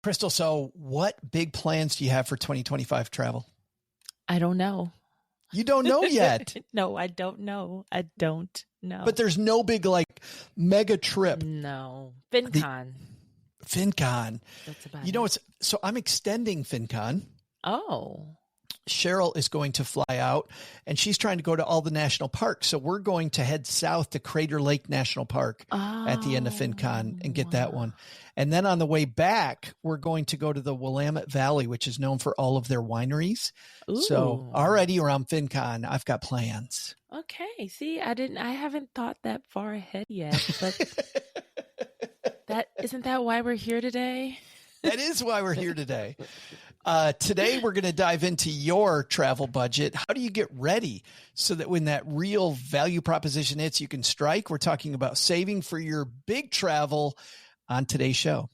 Crystal, so what big plans do you have for 2025 travel? I don't know. You don't know yet? No, I don't know. I don't know. But there's no big mega trip. No. FinCon. FinCon. That's about it. So I'm extending FinCon. Oh. Cheryl is going to fly out and she's trying to go to all the national parks. So we're going to head south to Crater Lake National Park at the end of FinCon and get that one. And then on the way back, we're going to go to the Willamette Valley, which is known for all of their wineries. Ooh. So already around FinCon, I've got plans. Okay. See, I haven't thought that far ahead yet, but isn't that why we're here today? That is why we're here today. Today, we're going to dive into your travel budget. How do you get ready so that when that real value proposition hits, you can strike? We're talking about saving for your big travel on today's show.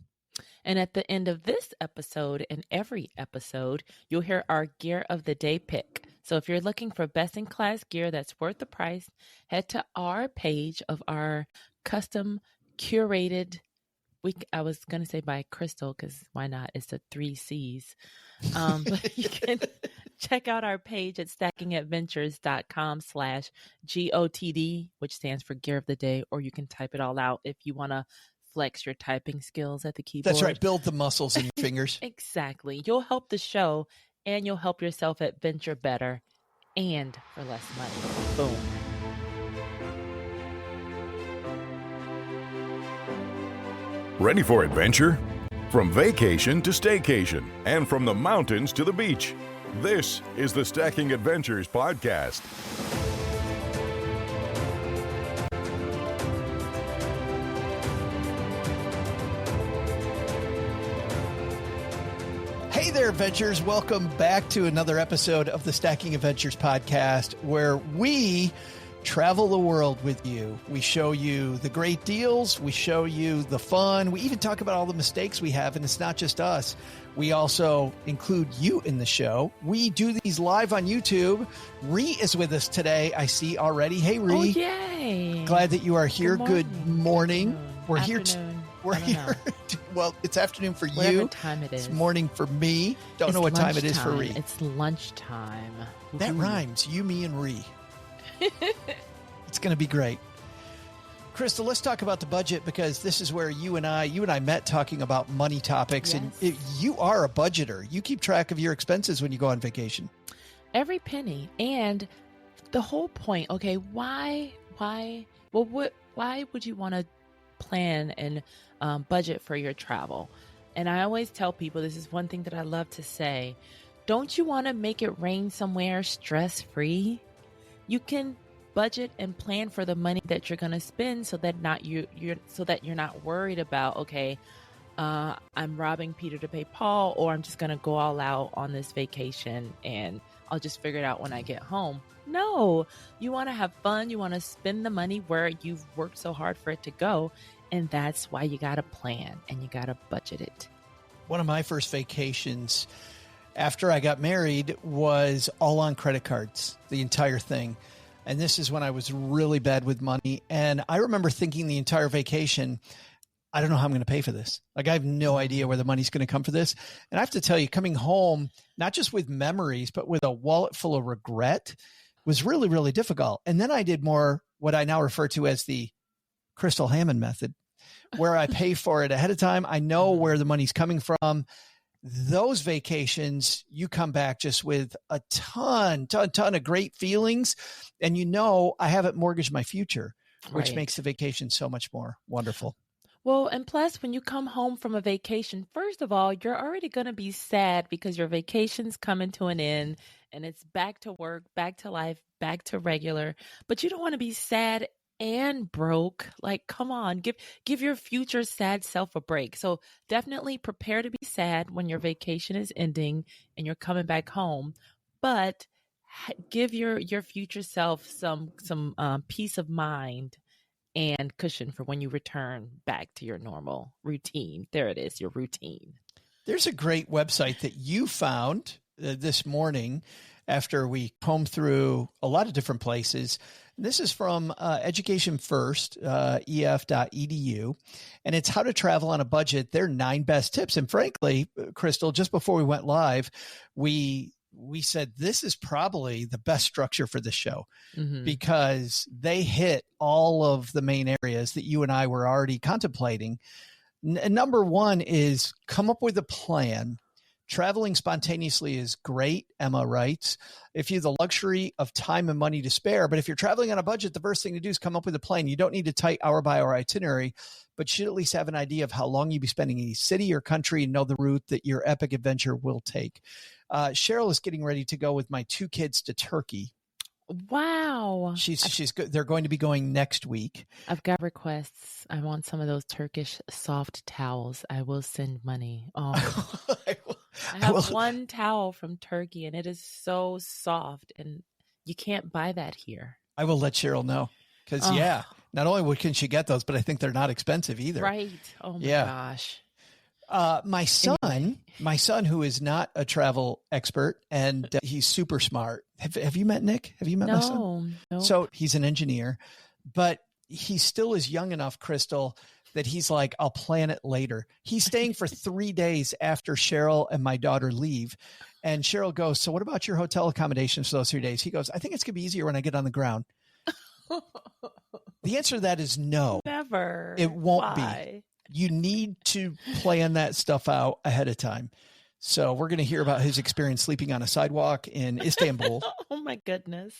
And at the end of this episode and every episode, you'll hear our gear of the day pick. So if you're looking for best-in-class gear that's worth the price, head to our page of our custom curated. I was going to say by Crystal, because why not? It's the 3 C's. But you can check out our page at stackingadventures.com/GOTD, which stands for Gear of the Day, or you can type it all out if you want to flex your typing skills at the keyboard. That's right. Build the muscles in your fingers. Exactly. You'll help the show and you'll help yourself adventure better and for less money. Boom. Ready for adventure? From vacation to staycation, and from the mountains to the beach. This is the Stacking Adventures podcast. Hey there, adventurers. Welcome back to another episode of the Stacking Adventures podcast, where we travel the world with you. We show you the great deals. We show you the fun. We even talk about all the mistakes we have, and it's not just us. We also include you in the show. We do these live on YouTube. Ree is with us today, I see already. Hey, Ree. Oh, yay. Glad that you are here. Good morning. We're afternoon. We're here. Well, it's afternoon for Whatever you. Time it is. It's morning for me. Don't know what time it is for Ree. It's lunchtime. That rhymes. You, me, and Ree. It's going to be great. Crystal, let's talk about the budget, because this is where you and I met talking about money topics. Yes. And you are a budgeter. You keep track of your expenses when you go on vacation. Every penny. And the whole point, okay, why would you want to plan and budget for your travel? And I always tell people, this is one thing that I love to say, don't you want to make it rain somewhere stress-free? You can budget and plan for the money that you're going to spend so that you're not worried about, okay, I'm robbing Peter to pay Paul, or I'm just going to go all out on this vacation and I'll just figure it out when I get home. No, you want to have fun. You want to spend the money where you've worked so hard for it to go. And that's why you got to plan and you got to budget it. One of my first vacations after I got married was all on credit cards, the entire thing. And this is when I was really bad with money. And I remember thinking the entire vacation, I don't know how I'm going to pay for this. I have no idea where the money's going to come for this. And I have to tell you, coming home, not just with memories, but with a wallet full of regret was really, really difficult. And then I did more what I now refer to as the Crystal Hammond method, where I pay for it ahead of time. I know where the money's coming from. Those vacations, you come back just with a ton of great feelings. And I haven't mortgaged my future, which makes the vacation so much more wonderful. Well, and plus, when you come home from a vacation, first of all, you're already going to be sad because your vacation's coming to an end and it's back to work, back to life, back to regular. But you don't want to be sad and broke. Like, come on, give your future sad self a break. So definitely prepare to be sad when your vacation is ending and you're coming back home, but give your future self some peace of mind and cushion for when you return back to your normal routine. There it is, your routine. There's a great website that you found this morning after we combed through a lot of different places. This is from Education First, ef.edu, and it's how to travel on a budget. Their 9 best tips. And frankly, Crystal, just before we went live, we said this is probably the best structure for the show because they hit all of the main areas that you and I were already contemplating. Number 1 is come up with a plan. Traveling spontaneously is great, Emma writes, if you have the luxury of time and money to spare. But if you're traveling on a budget, the first thing to do is come up with a plan. You don't need a tight hour-by-hour itinerary, but should at least have an idea of how long you'll be spending in each city or country and know the route that your epic adventure will take. Cheryl is getting ready to go with my 2 kids to Turkey. Wow. She's good. They're going to be going next week. I've got requests. I want some of those Turkish soft towels. I will send money. Oh, I have one towel from Turkey and it is so soft and you can't buy that here. I will let Cheryl know because not only can she get those, but I think they're not expensive either. Right. Oh my gosh. My son, who is not a travel expert and he's super smart. Have you met Nick? Have you met my son? No. So he's an engineer, but he still is young enough, Crystal, that he's like, I'll plan it later. He's staying for 3 days after Cheryl and my daughter leave. And Cheryl goes, so what about your hotel accommodations for those 3 days? He goes, I think it's going to be easier when I get on the ground. The answer to that is no. Never. It won't be. You need to plan that stuff out ahead of time. So we're going to hear about his experience sleeping on a sidewalk in Istanbul. Oh my goodness.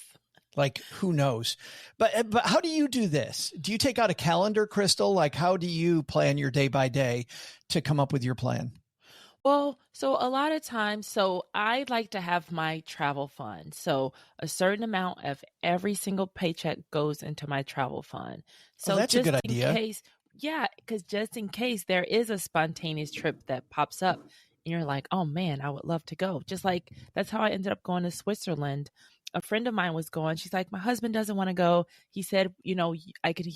Like, who knows? But how do you do this? Do you take out a calendar, Crystal? Like, how do you plan your day by day to come up with your plan? Well, so a lot of times, I like to have my travel fund. So a certain amount of every single paycheck goes into my travel fund. So that's a good idea. Because just in case there is a spontaneous trip that pops up and you're like, oh man, I would love to go. Just like that's how I ended up going to Switzerland. A friend of mine was going. She's like, my husband doesn't want to go. He said, I could,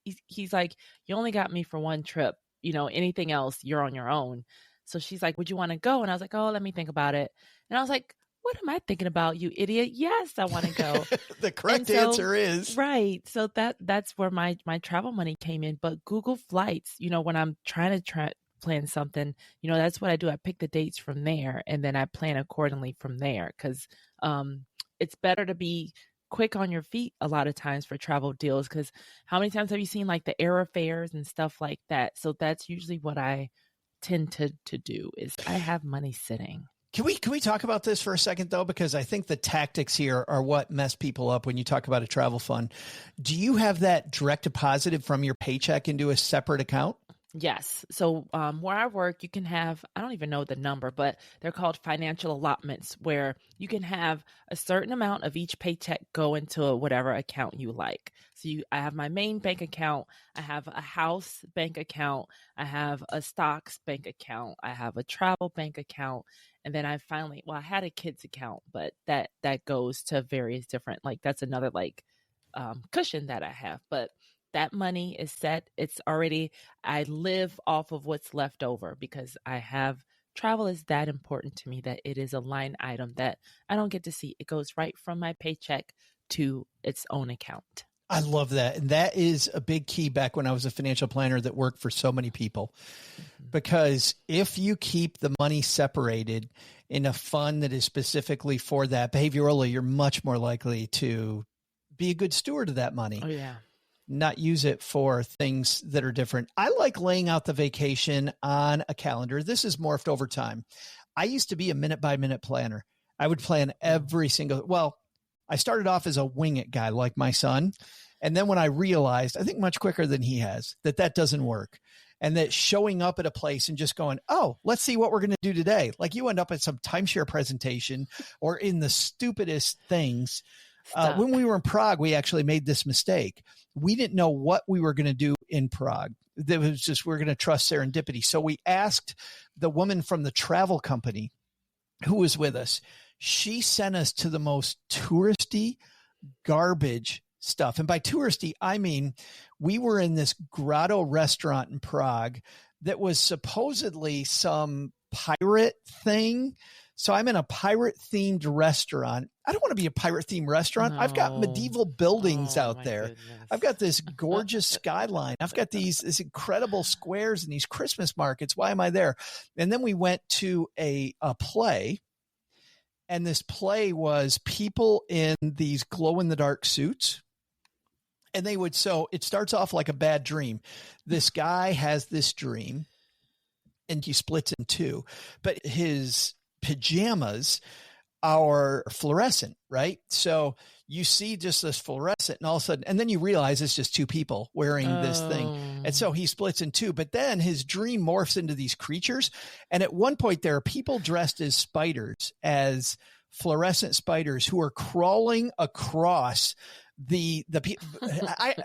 he's like, you only got me for one trip, anything else, you're on your own. So she's like, would you want to go? And I was like, oh, let me think about it. And I was like, what am I thinking about, you idiot? Yes, I want to go. The correct answer is right. So that's where my travel money came in. But Google Flights, when I'm trying to plan something, that's what I do. I pick the dates from there and then I plan accordingly from there because it's better to be quick on your feet a lot of times for travel deals. Because how many times have you seen like the airfares and stuff like that? So that's usually what I tend to do is I have money sitting. Can we talk about this for a second though? Because I think the tactics here are what mess people up when you talk about a travel fund. Do you have that direct deposited from your paycheck into a separate account? Yes. So where I work, you can have, I don't even know the number, but they're called financial allotments where you can have a certain amount of each paycheck go into whatever account you like. So I have my main bank account. I have a house bank account. I have a stocks bank account. I have a travel bank account. And then I had a kids account, but that goes to various different, that's another cushion that I have. But that money is set. It's already, I live off of what's left over because travel is that important to me that it is a line item that I don't get to see. It goes right from my paycheck to its own account. I love that. And that is a big key back when I was a financial planner that worked for so many people. Because if you keep the money separated in a fund that is specifically for that behaviorally, you're much more likely to be a good steward of that money. Oh, yeah. Not use it for things that are different. I like laying out the vacation on a calendar. This has morphed over time. I used to be a minute by minute planner. I would plan every single, I started off as a wing it guy like my son. And then when I realized, I think much quicker than he has, that doesn't work. And that showing up at a place and just going, oh, let's see what we're going to do today. Like you end up at some timeshare presentation or in the stupidest things. When we were in Prague, we actually made this mistake. We didn't know what we were going to do in Prague. It was just, we're going to trust serendipity. So we asked the woman from the travel company who was with us. She sent us to the most touristy garbage stuff. And by touristy, I mean, we were in this grotto restaurant in Prague that was supposedly some pirate thing. So I'm in a pirate themed restaurant. I don't want to be a pirate themed restaurant. I've got No. medieval buildings Oh, out my there. goodness. I've got this gorgeous skyline. I've got this incredible squares and these Christmas markets. Why am I there? And then we went to a play. And this play was people in these glow in the dark suits. And so it starts off like a bad dream. This guy has this dream and he splits in two, but his pajamas are fluorescent, right? So you see just this fluorescent and all of a sudden, and then you realize it's just two people wearing this thing. And so he splits in two, but then his dream morphs into these creatures. And at one point there are people dressed as spiders, as fluorescent spiders who are crawling across I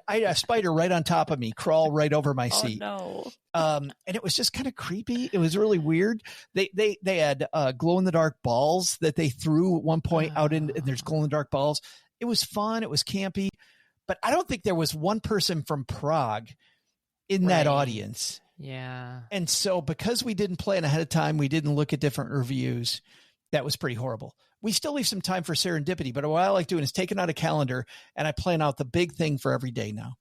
had a spider right on top of me, crawl right over my seat. Oh, and it was just kind of creepy. It was really weird. They had glow in the dark balls that they threw at one point out and there's glow in the dark balls. It was fun. It was campy, but I don't think there was one person from Prague in that audience. Yeah. And so because we didn't plan ahead of time, we didn't look at different reviews. That was pretty horrible. We still leave some time for serendipity, but what I like doing is taking out a calendar and I plan out the big thing for every day now.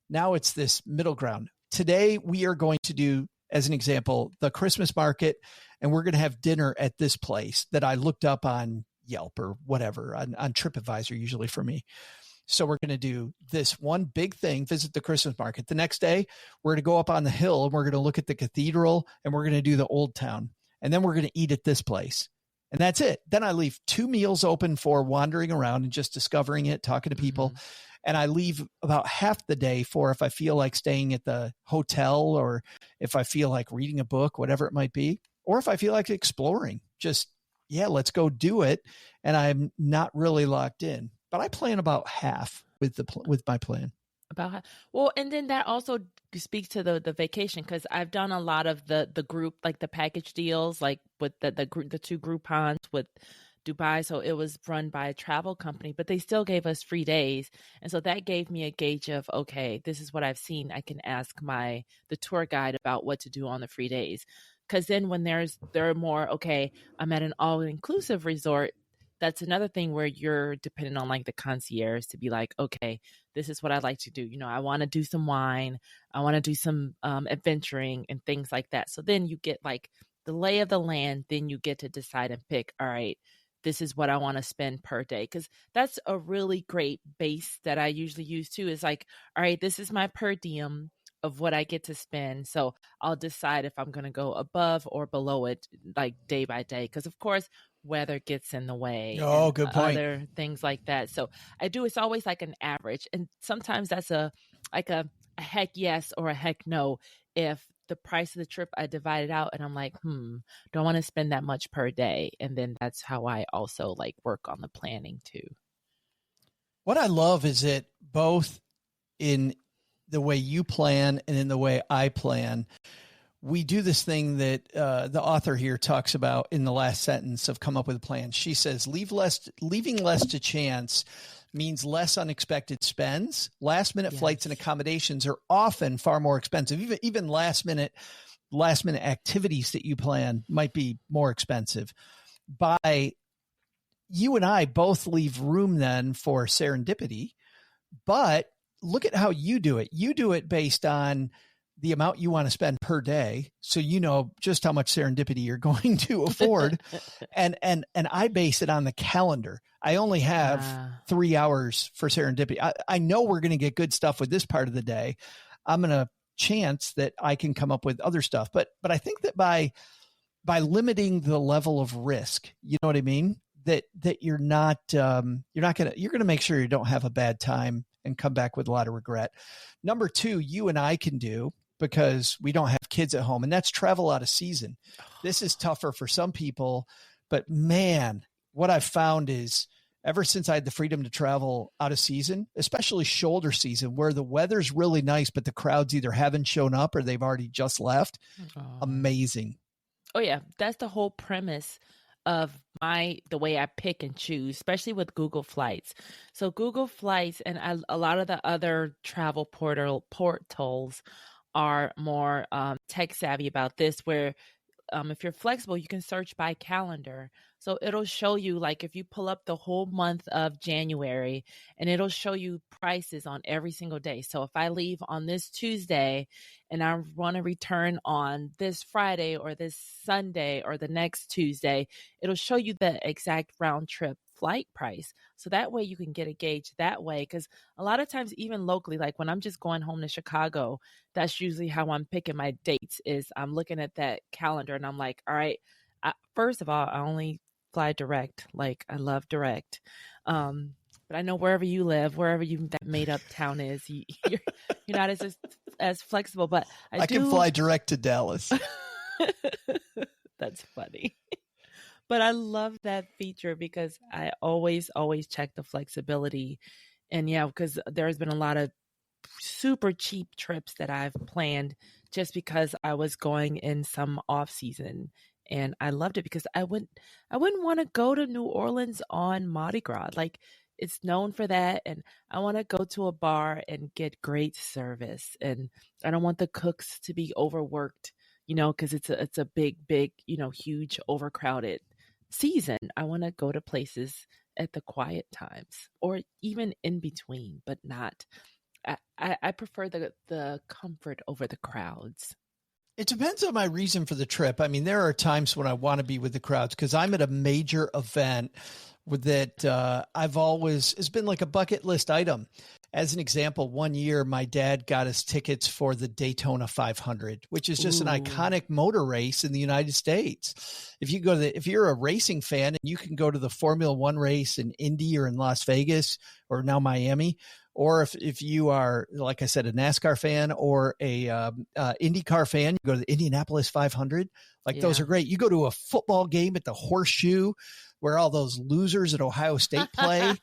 Now it's this middle ground. Today we are going to do, as an example, the Christmas market, and we're going to have dinner at this place that I looked up on Yelp or whatever, on TripAdvisor usually for me. So we're going to do this one big thing, visit the Christmas market. The next day, we're going to go up on the hill and we're going to look at the cathedral and we're going to do the old town. And then we're going to eat at this place. And that's it. Then I leave 2 meals open for wandering around and just discovering it, talking to people. Mm-hmm. And I leave about half the day for if I feel like staying at the hotel or if I feel like reading a book, whatever it might be, or if I feel like exploring, just, let's go do it. And I'm not really locked in, but I plan about half with my plan. Well, and then that also speaks to the vacation, because I've done a lot of the group, like the package deals, like with the 2 Groupons with Dubai. So it was run by a travel company, but they still gave us free days. And so that gave me a gauge of, okay, this is what I've seen. I can ask the tour guide about what to do on the free days. Because then when they're more, okay, I'm at an all-inclusive resort, that's another thing where you're dependent on like the concierge to be like, okay, this is what I'd like to do. I want to do some wine. I want to do some adventuring and things like that. So then you get like the lay of the land. Then you get to decide and pick, all right, this is what I want to spend per day. Because that's a really great base that I usually use too, is like, all right, this is my per diem of what I get to spend. So I'll decide if I'm going to go above or below it, like day by day. Because of course, weather gets in the way. Oh, good point. Other things like that. So it's always like an average. And sometimes that's a heck yes or a heck no. If the price of the trip, I divide it out and I'm like, do I want to spend that much per day? And then that's how I also like work on the planning too. What I love is that both in the way you plan and in the way I plan, we do this thing that the author here talks about in the last sentence of come up with a plan. She says, leaving less to chance means less unexpected spends. Last minute flights and accommodations are often far more expensive. Even last minute activities that you plan might be more expensive. You and I both leave room then for serendipity, but look at how you do it. You do it based on the amount you want to spend per day. So you know just how much serendipity you're going to afford. and I base it on the calendar. I only have 3 hours for serendipity. I know we're going to get good stuff with this part of the day. I'm going to chance that I can come up with other stuff. But I think that by limiting the level of risk, you know what I mean? That you're going to make sure you don't have a bad time and come back with a lot of regret. Number 2, you and I can do, because we don't have kids at home, and that's travel out of season. This is tougher for some people, but man, what I've found is ever since I had the freedom to travel out of season, especially shoulder season, where the weather's really nice, but the crowds either haven't shown up or they've already just left. Amazing. Oh yeah. That's the whole premise of the way I pick and choose, especially with Google Flights. So Google Flights and a lot of the other travel portals are more tech savvy about this, where if you're flexible, you can search by calendar. So it'll show you, like, if you pull up the whole month of January, and it'll show you prices on every single day. So if I leave on this Tuesday and I want to return on this Friday or this Sunday or the next Tuesday, it'll show you the exact round trip flight price. So that way you can get a gauge that way. Because a lot of times, even locally, like when I'm just going home to Chicago, that's usually how I'm picking my dates, is I'm looking at that calendar and I'm like, all right, first of all, I only fly direct. Like, I love direct. But I know wherever you live, wherever that made up town is, you're not as flexible. But I can fly direct to Dallas. That's funny. But I love that feature because I always check the flexibility. And yeah, because there's been a lot of super cheap trips that I've planned just because I was going in some off season. And I loved it because I wouldn't want to go to New Orleans on Mardi Gras. Like, it's known for that. And I want to go to a bar and get great service. And I don't want the cooks to be overworked, because it's a big, huge overcrowded season. I want to go to places at the quiet times or even in between, but not. I prefer the comfort over the crowds. It depends on my reason for the trip. I mean, there are times when I want to be with the crowds because I'm at a major event that it's been like a bucket list item. As an example, one year, my dad got us tickets for the Daytona 500, which is just an iconic motor race in the United States. If you're a racing fan and you can go to the Formula One race in Indy or in Las Vegas or now Miami, or if you are, like I said, a NASCAR fan or a IndyCar fan, you go to the Indianapolis 500. Those are great. You go to a football game at the Horseshoe where all those losers at Ohio State play.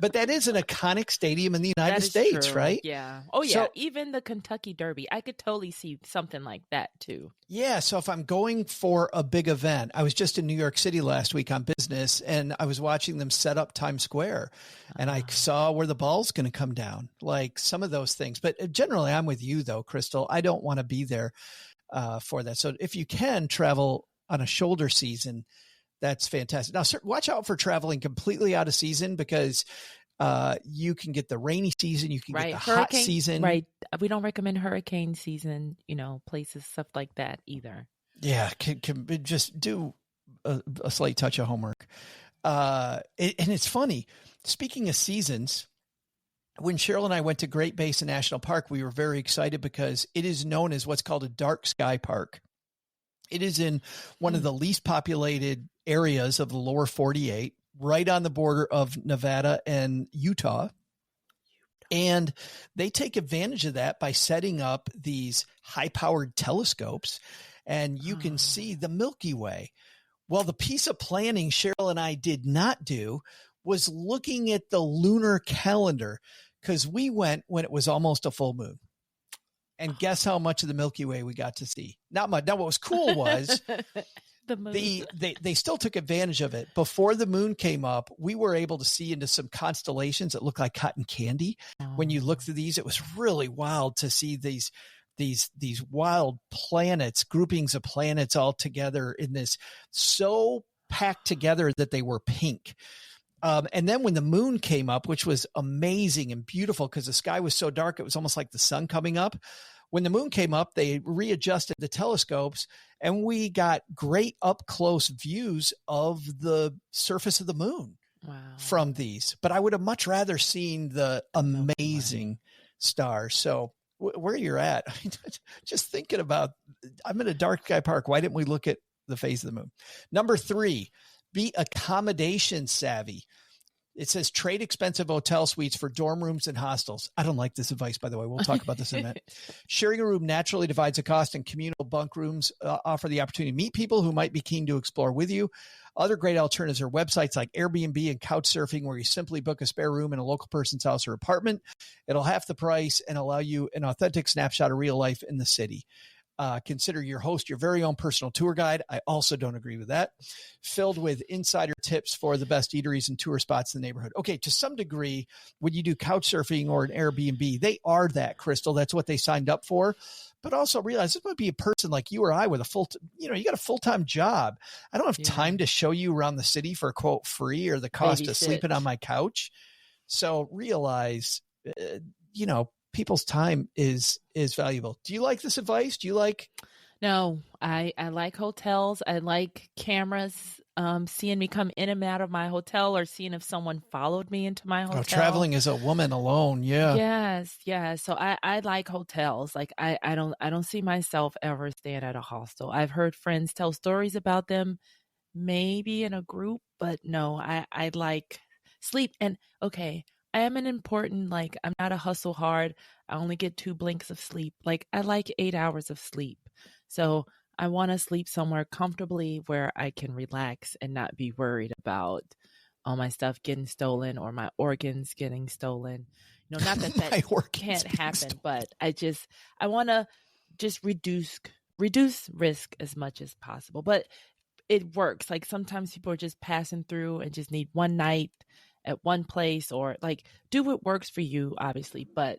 But that is an iconic stadium in the United States, true. Right? Yeah. Oh, yeah. So, even the Kentucky Derby, I could totally see something like that too. Yeah. So if I'm going for a big event, I was just in New York City last week on business, and I was watching them set up Times Square, and I saw where the ball's going to come down, like some of those things. But generally, I'm with you, though, Crystal. I don't want to be there for that. So if you can travel on a shoulder season, that's fantastic. Now, watch out for traveling completely out of season because you can get the rainy season, you can get the hot season. Right. We don't recommend hurricane season, places, stuff like that either. Yeah. Can just do a slight touch of homework. And it's funny. Speaking of seasons, when Cheryl and I went to Great Basin National Park, we were very excited because it is known as what's called a dark sky park. It is in one of the least populated areas of the lower 48, right on the border of Nevada and Utah. And they take advantage of that by setting up these high-powered telescopes, and you can see the Milky Way. Well, the piece of planning Cheryl and I did not do was looking at the lunar calendar, because we went when it was almost a full moon. And guess how much of the Milky Way we got to see? Not much. Now, what was cool was they still took advantage of it. Before the moon came up, we were able to see into some constellations that looked like cotton candy. When you look through these, it was really wild to see these wild planets, groupings of planets all together in this, so packed together that they were pink. And then when the moon came up, which was amazing and beautiful because the sky was so dark, it was almost like the sun coming up. When the moon came up, they readjusted the telescopes and we got great up close views of the surface of the moon from these. But I would have much rather seen the amazing stars. So where you're at, just thinking about, I'm in a dark sky park. Why didn't we look at the phase of the moon? Number 3, be accommodation savvy. It says trade expensive hotel suites for dorm rooms and hostels. I don't like this advice, by the way. We'll talk about this in a minute. Sharing a room naturally divides the cost, and communal bunk rooms offer the opportunity to meet people who might be keen to explore with you. Other great alternatives are websites like Airbnb and Couchsurfing, where you simply book a spare room in a local person's house or apartment. It'll half the price and allow you an authentic snapshot of real life in the city. consider your host your very own personal tour guide. I also don't agree with that. Filled with insider tips for the best eateries and tour spots in the neighborhood. Okay, to some degree, when you do couch surfing or an Airbnb, they are that, Crystal. That's what they signed up for. But also realize this might be a person like you or I with a you got a full-time job. I don't have time to show you around the city for, quote, free or the cost of sleeping on my couch. So realize, people's time is valuable. Do you like this advice? Do you like? No, I like hotels. I like cameras, seeing me come in and out of my hotel, or seeing if someone followed me into my hotel. Traveling as a woman alone. Yeah. Yes. So I like hotels. Like I don't see myself ever staying at a hostel. I've heard friends tell stories about them, maybe in a group, but no, I like sleep. And okay, I am I'm not a hustle hard. I only get 2 blinks of sleep. Like I like 8 hours of sleep. So I want to sleep somewhere comfortably where I can relax and not be worried about all my stuff getting stolen or my organs getting stolen. Not that can't happen, but I want to just reduce risk as much as possible. But it works. Like sometimes people are just passing through and just need one night at one place, or like do what works for you, obviously. But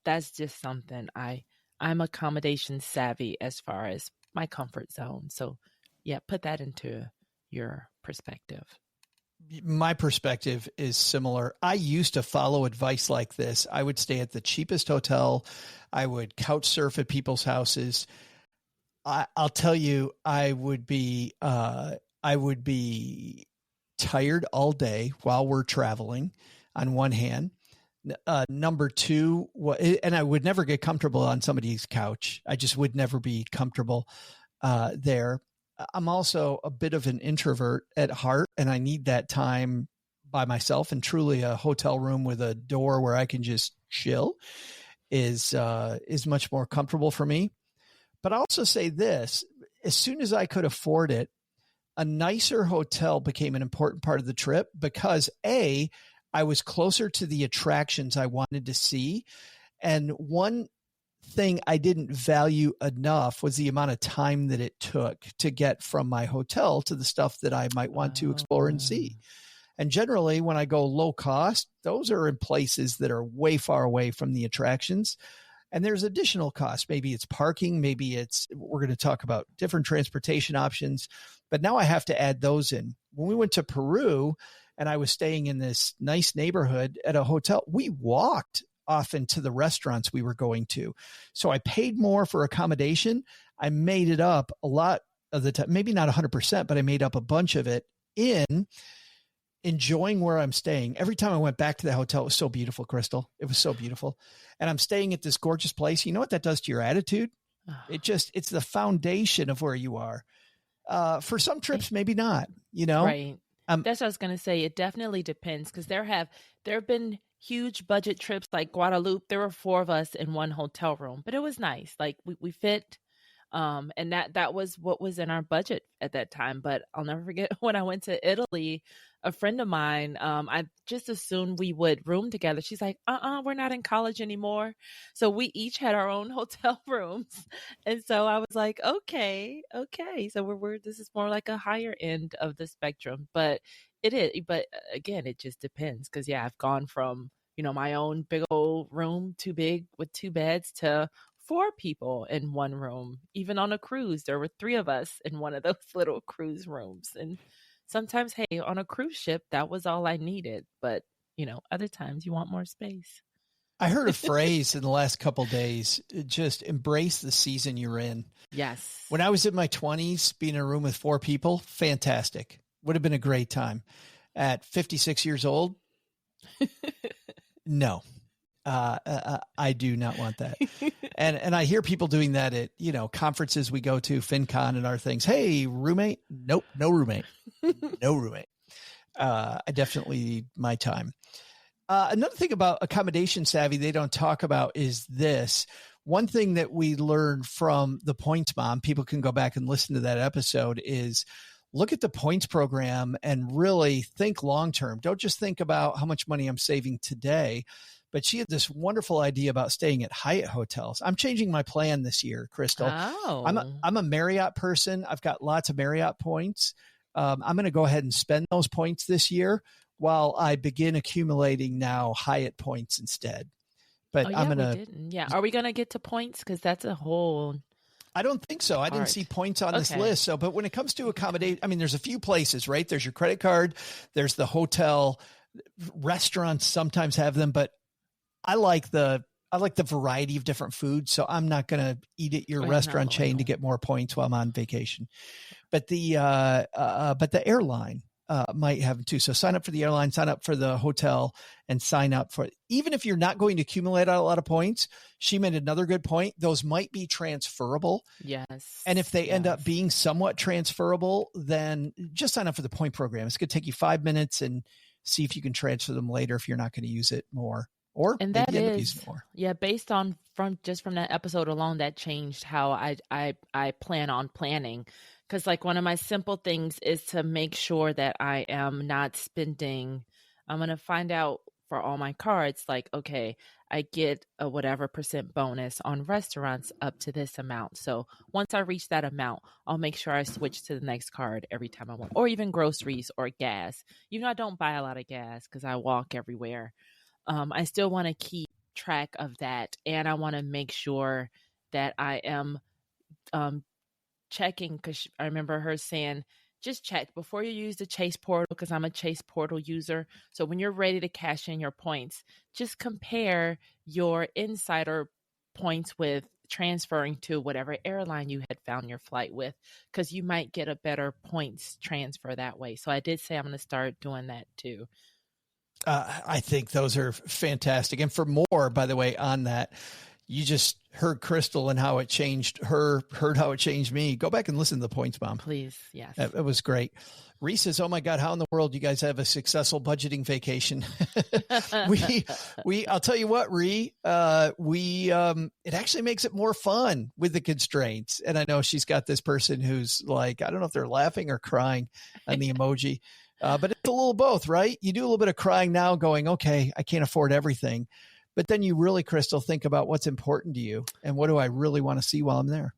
that's just something I'm accommodation savvy as far as my comfort zone. So yeah, put that into your perspective. My perspective is similar. I used to follow advice like this. I would stay at the cheapest hotel. I would couch surf at people's houses. I'll tell you, I would be tired all day while we're traveling on one hand. Number two, and I would never get comfortable on somebody's couch. I just would never be comfortable there. I'm also a bit of an introvert at heart, and I need that time by myself, and truly a hotel room with a door where I can just chill is much more comfortable for me. But I'll also say this, as soon as I could afford it, a nicer hotel became an important part of the trip because I was closer to the attractions I wanted to see. And one thing I didn't value enough was the amount of time that it took to get from my hotel to the stuff that I might want to explore and see. And generally, when I go low cost, those are in places that are way far away from the attractions. And there's additional costs. Maybe it's parking. Maybe we're going to talk about different transportation options. But now I have to add those in. When we went to Peru and I was staying in this nice neighborhood at a hotel, we walked often to the restaurants we were going to. So I paid more for accommodation. I made it up a lot of the time, maybe not 100%, but I made up a bunch of it in enjoying where I'm staying. Every time I went back to the hotel, it was so beautiful, Crystal. It was so beautiful. And I'm staying at this gorgeous place. You know what that does to your attitude? It's the foundation of where you are. For some trips, maybe not, Right. That's what I was going to say. It definitely depends, because there have been huge budget trips like Guadalupe. There were 4 of us in one hotel room, but it was nice. Like we fit. And that was what was in our budget at that time. But I'll never forget when I went to Italy, a friend of mine, I just assumed we would room together. She's like, we're not in college anymore. So we each had our own hotel rooms. And so I was like, okay. So this is more like a higher end of the spectrum, but it is. But again, it just depends. Cause I've gone from, my own big old room, too big with 2 beds, to 4 people in one room. Even on a cruise, there were 3 of us in one of those little cruise rooms. And sometimes, hey, on a cruise ship, that was all I needed. But, other times you want more space. I heard a phrase in the last couple of days, just embrace the season you're in. Yes. When I was in my 20s, being in a room with 4 people, fantastic. Would have been a great time. At 56 years old, no. I do not want that. And I hear people doing that at, conferences we go to, FinCon and our things. Hey, roommate? Nope. No roommate. No roommate. I definitely need my time. Another thing about accommodation savvy they don't talk about is this. One thing that we learned from the Points Mom, people can go back and listen to that episode, is look at the points program and really think long-term. Don't just think about how much money I'm saving today, but she had this wonderful idea about staying at Hyatt hotels. I'm changing my plan this year, Crystal. Oh. I'm a Marriott person. I've got lots of Marriott points. I'm going to go ahead and spend those points this year while I begin accumulating now Hyatt points instead. But I'm going to. Yeah. Are we going to get to points? Because that's a whole. I don't think so. I didn't see points on this list. So, but when it comes to accommodate, I mean, there's a few places, right? There's your credit card. There's the hotel. Restaurants sometimes have them, but I like the variety of different foods. So I'm not going to eat at your restaurant chain to get more points while I'm on vacation. But the airline might have them too. So sign up for the airline, sign up for the hotel, and sign up for, even if you're not going to accumulate a lot of points. She made another good point. Those might be transferable. Yes. And if they end up being somewhat transferable, then just sign up for the point program. It's going to take you 5 minutes and see if you can transfer them later if you're not going to use it more. Or and maybe that end up is, using it more. Yeah, based on from that episode alone, that changed how I plan on planning. Because like one of my simple things is to make sure that I am not spending. I'm going to find out for all my cards, like, okay, I get a whatever % bonus on restaurants up to this amount. So once I reach that amount, I'll make sure I switch to the next card every time I want, or even groceries or gas. Even though I don't buy a lot of gas because I walk everywhere. I still want to keep track of that. And I want to make sure that I am checking, because I remember her saying, just check before you use the Chase portal, because I'm a Chase portal user. So when you're ready to cash in your points, just compare your insider points with transferring to whatever airline you had found your flight with, because you might get a better points transfer that way. So I did say I'm going to start doing that too. I think those are fantastic. And for more, by the way, on that, you just heard Crystal and how it changed her, heard how it changed me. Go back and listen to the points, Mom. Please. Yes. It was great. Reese says, oh my God, how in the world you guys have a successful budgeting vacation? I'll tell you what, Ree, it actually makes it more fun with the constraints. And I know she's got this person who's like, I don't know if they're laughing or crying on the emoji, but it's a little both, right? You do a little bit of crying now going, okay, I can't afford everything. But then you really, Crystal, think about what's important to you and what do I really want to see while I'm there?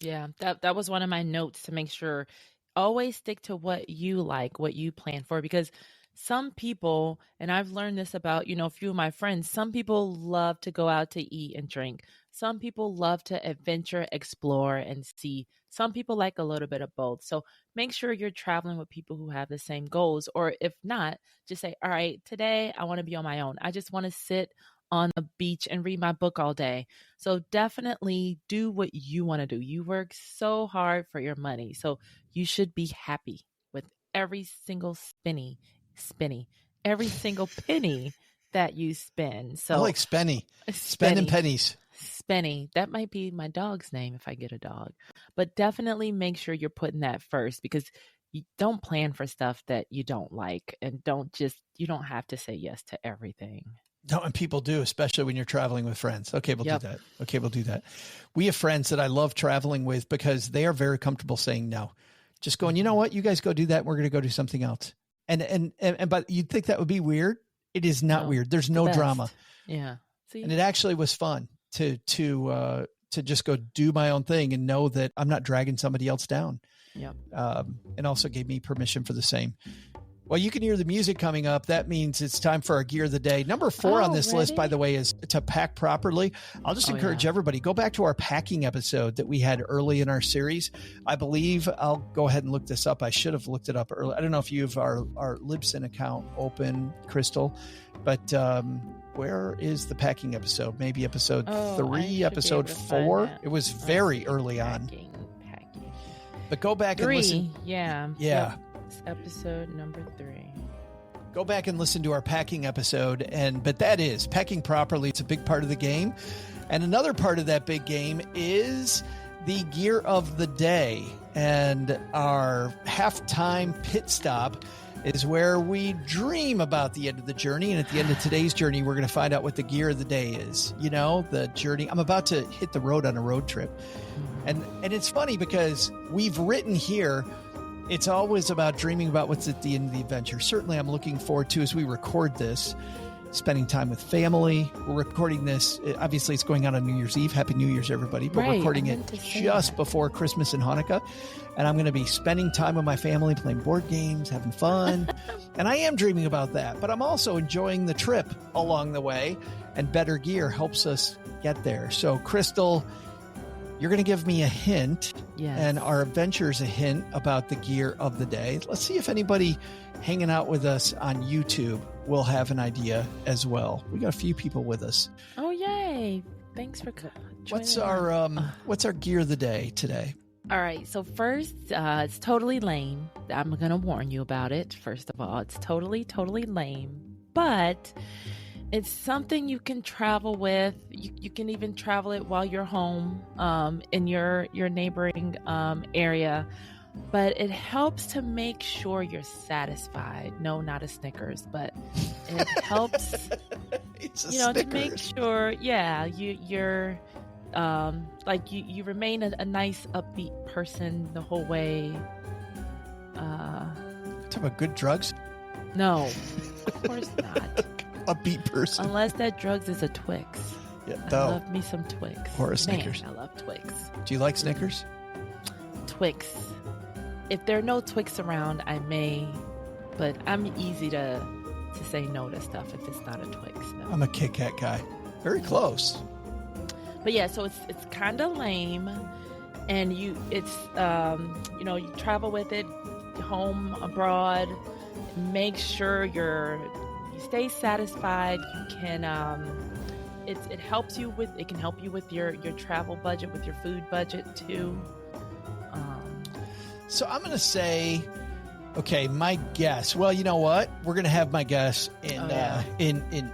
Yeah, that was one of my notes, to make sure always stick to what you like, what you plan for, because some people, and I've learned this about, a few of my friends, some people love to go out to eat and drink. Some people love to adventure, explore, and see. Some people like a little bit of both. So make sure you're traveling with people who have the same goals. Or if not, just say, all right, today I want to be on my own. I just want to sit on a beach and read my book all day. So definitely do what you want to do. You work so hard for your money. So you should be happy with every single every single penny that you spend. So I like Spenny. Spending pennies. Spenny. That might be my dog's name if I get a dog. But definitely make sure you're putting that first, because you don't plan for stuff that you don't like, and you don't have to say yes to everything. No, and people do, especially when you're traveling with friends. Okay, we'll do that. Okay, we'll do that. We have friends that I love traveling with because they are very comfortable saying no. Just going, you know what, you guys go do that. We're going to go do something else. And but you'd think that would be weird. It is not weird. There's no drama. Yeah. See? And it actually was fun to just go do my own thing and know that I'm not dragging somebody else down. Yep. And also gave me permission for the same. Well, you can hear the music coming up. That means it's time for our gear of the day. Number 4 on this list, by the way, is to pack properly. I'll just encourage everybody, go back to our packing episode that we had early in our series. I believe I'll go ahead and look this up. I should have looked it up early. I don't know if you have our Libsyn account open, Crystal, but where is the packing episode? Maybe episode 3, episode 4. It was very early on. But go back and listen. Yeah. Yeah. Episode number 3. Go back and listen to our packing episode. But that is packing properly. It's a big part of the game. And another part of that big game is the gear of the day. And our halftime pit stop is where we dream about the end of the journey. And at the end of today's journey, we're going to find out what the gear of the day is. The journey. I'm about to hit the road on a road trip. And it's funny because we've written here, it's always about dreaming about what's at the end of the adventure. Certainly I'm looking forward to, as we record this, spending time with family. We're recording this. Obviously, it's going out on New Year's Eve. Happy New Year's, everybody. But we're recording it just before Christmas and Hanukkah. And I'm going to be spending time with my family, playing board games, having fun. And I am dreaming about that. But I'm also enjoying the trip along the way. And better gear helps us get there. So, Crystal, you're going to give me a hint. Yes. And our adventures a hint about the gear of the day. Let's see if anybody hanging out with us on YouTube will have an idea as well. We got a few people with us. Oh, yay. Thanks for joining. What's our gear of the day today? All right. So first, it's totally lame. I'm going to warn you about it. First of all, it's totally lame, but it's something you can travel with. You can even travel it while you're home in your neighboring area. But it helps to make sure you're satisfied. No, not a Snickers, but it helps, to make sure, you're like you remain a nice upbeat person the whole way. Talk about good drugs? No, of course not. Upbeat person. Unless that drugs is a Twix. Yeah, I love me some Twix. Or a Snickers. Man, I love Twix. Do you like Snickers? Twix. If there are no Twix around, I may, but I'm easy to say no to stuff if it's not a Twix. No. I'm a Kit Kat guy. Very close. But yeah, so it's kind of lame, and you travel with it home, abroad. Make sure you stay satisfied. You can it helps you with your travel budget, with your food budget too. So I'm going to say, okay, my guess. Well, you know what? We're going to have my guess in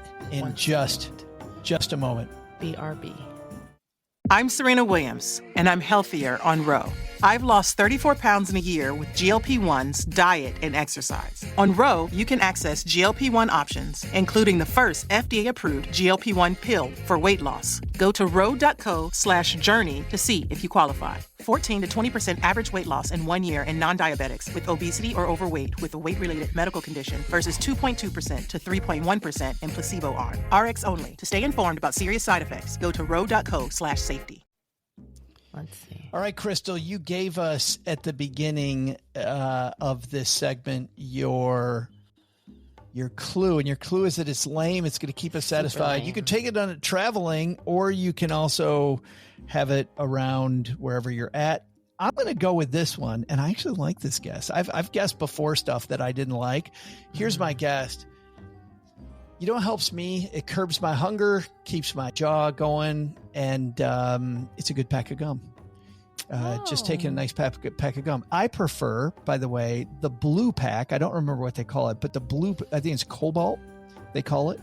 just a moment. BRB. I'm Serena Williams, and I'm healthier on Ro. I've lost 34 pounds in a year with GLP-1s, diet, and exercise. On Ro, you can access GLP-1 options, including the first FDA-approved GLP-1 pill for weight loss. Go to ro.co/journey to see if you qualify. 14 to 20% average weight loss in 1 year in non-diabetics with obesity or overweight with a weight-related medical condition versus 2.2% to 3.1% in placebo arm. RX only. To stay informed about serious side effects, go to ro.co/safety. Let's see. All right, Crystal, you gave us at the beginning of this segment your clue, and your clue is that it's lame. It's going to keep us satisfied. You can take it on traveling, or you can also have it around wherever you're at. I'm going to go with this one, and I actually like this guess. I've guessed before stuff that I didn't like. Here's my guess. You know what helps me? It curbs my hunger, keeps my jaw going, and it's a good pack of gum. Just taking a nice pack of gum. I prefer, by the way, the blue pack. I don't remember what they call it, but the blue, I think it's Cobalt, they call it.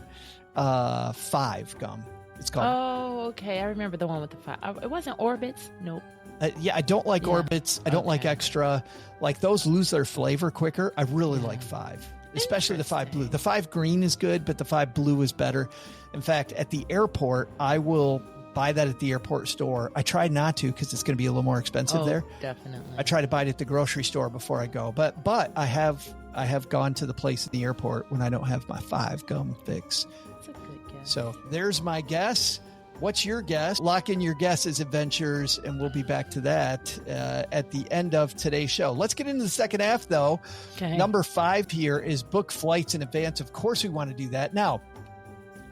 5 gum. It's called. Oh, okay. I remember the one with the 5. It wasn't Orbits. Nope. I don't like Orbits. I don't like Extra. Like those lose their flavor quicker. I really like 5. Especially the 5 blue. The 5 green is good, but the 5 blue is better. In fact, at the airport, I will buy that at the airport store. I try not to because it's going to be a little more expensive there. Definitely. I try to buy it at the grocery store before I go. But I have gone to the place at the airport when I don't have my 5 gum fix. That's a good guess. So there's my guess. What's your guess? Lock in your guesses, adventures, and we'll be back to that at the end of today's show. Let's get into the second half, though. Okay. Number 5 here is book flights in advance. Of course, we want to do that. Now,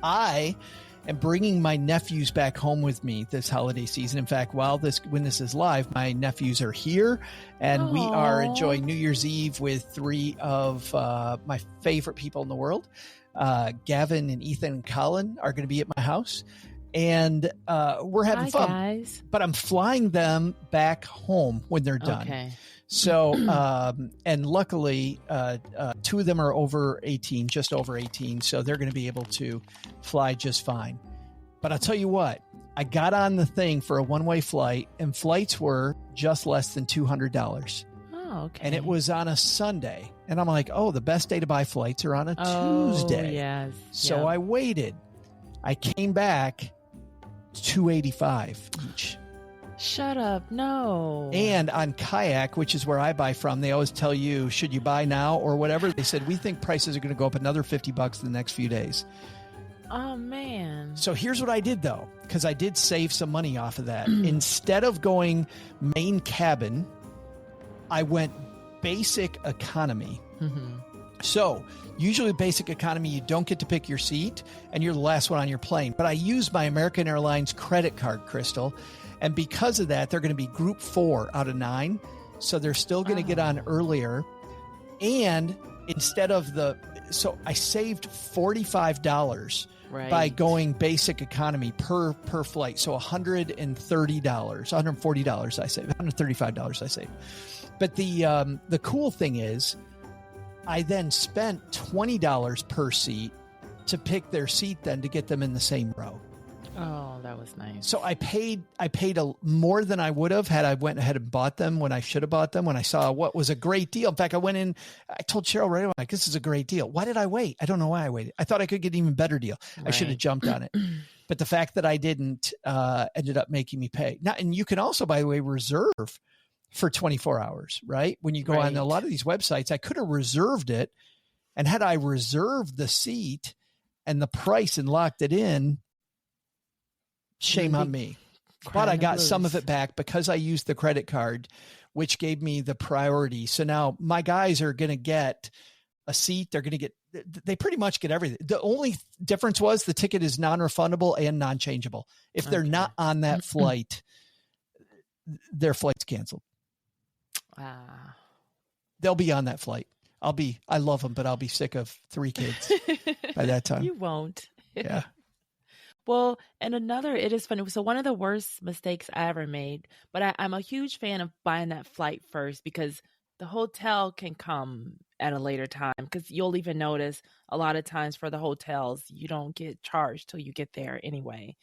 I am bringing my nephews back home with me this holiday season. In fact, when this is live, my nephews are here, and we are enjoying New Year's Eve with 3 of my favorite people in the world. Gavin and Ethan and Colin are going to be at my house. And we're having fun, guys. But I'm flying them back home when they're done. Okay. So, and luckily, 2 of them are over 18, just over 18. So they're going to be able to fly just fine. But I'll tell you what, I got on the thing for a one-way flight, and flights were just less than $200. Oh, okay. And it was on a Sunday. And I'm like, oh, the best day to buy flights are on a Tuesday. Yes. So I waited. I came back. $285 each. Shut up. No. And on Kayak, which is where I buy from, they always tell you, should you buy now or whatever? They said, we think prices are going to go up another $50 in the next few days. Oh, man. So here's what I did, though, because I did save some money off of that. Instead of going main cabin, I went basic economy. Mm-hmm. So usually basic economy, you don't get to pick your seat and you're the last one on your plane. But I used my American Airlines credit card, Crystal. And because of that, they're going to be group 4 out of 9. So they're still going to get on earlier. And instead of so I saved $45 by going basic economy per flight. So $130, $140 I saved, $135 I saved. But the cool thing is, I then spent $20 per seat to pick their seat then to get them in the same row. Oh, that was nice. So I paid more than I would have had I went ahead and bought them when I should have bought them, when I saw what was a great deal. In fact, I went in, I told Cheryl right away, like, this is a great deal. Why did I wait? I don't know why I waited. I thought I could get an even better deal. Right. I should have jumped on it. But the fact that I didn't ended up making me pay. Now, and you can also, by the way, reserve for 24 hours, right? When you go on a lot of these websites, I could have reserved it. And had I reserved the seat and the price and locked it in, shame on me. But I got some of it back because I used the credit card, which gave me the priority. So now my guys are going to get a seat. They're going to get, they pretty much get everything. The only difference was the ticket is non-refundable and non-changeable. If they're not on that flight, their flight's canceled. They'll be on that flight. I love them, but I'll be sick of 3 kids by that time. You won't. Yeah. Well, and it is funny. So one of the worst mistakes I ever made, but I'm a huge fan of buying that flight first, because the hotel can come at a later time, because you'll even notice a lot of times for the hotels, you don't get charged till you get there anyway.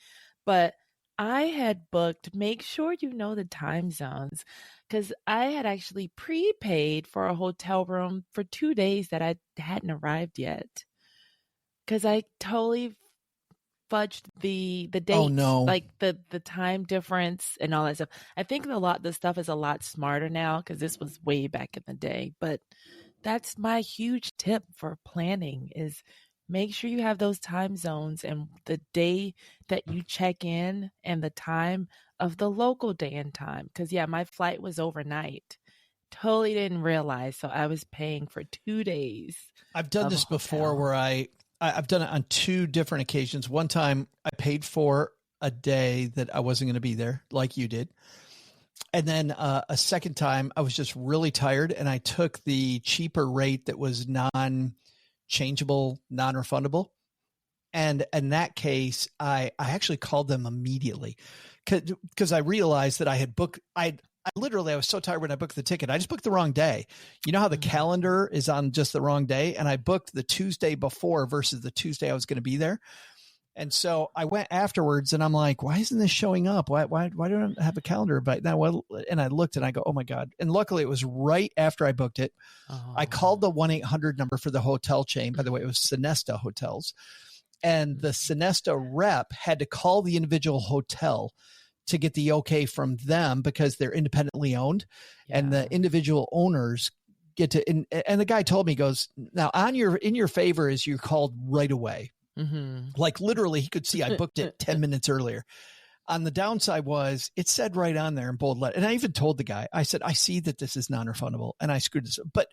But I had booked, make sure you know the time zones, because I had actually prepaid for a hotel room for 2 days that I hadn't arrived yet, because I totally fudged the dates, like the time difference and all that stuff. I think the stuff is a lot smarter now, because this was way back in the day. But that's my huge tip for planning, is make sure you have those time zones and the day that you check in and the time of the local day and time. Because, my flight was overnight. Totally didn't realize. So I was paying for 2 days. I've done this before where I've done it on 2 different occasions. One time I paid for a day that I wasn't going to be there, like you did. And then a second time I was just really tired, and I took the cheaper rate that was non-changeable, non-refundable. And in that case, I actually called them immediately because I realized that I had booked, I was so tired when I booked the ticket. I just booked the wrong day. You know how the calendar is on just the wrong day? And I booked the Tuesday before versus the Tuesday I was going to be there. And so I went afterwards and I'm like, why isn't this showing up? Why don't I have a calendar? But now, and I looked and I go, oh my God. And luckily it was right after I booked it. Oh. I called the 1-800 number for the hotel chain. By the way, it was Sonesta Hotels. And the Sonesta rep had to call the individual hotel to get the okay from them, because they're independently owned, and the individual owners get to, and the guy told me, he goes, now in your favor is you're called right away. Mm-hmm. Like literally he could see I booked it 10 minutes earlier. On the downside was it said right on there in bold letter. And I even told the guy, I said, I see that this is non-refundable and I screwed this up, but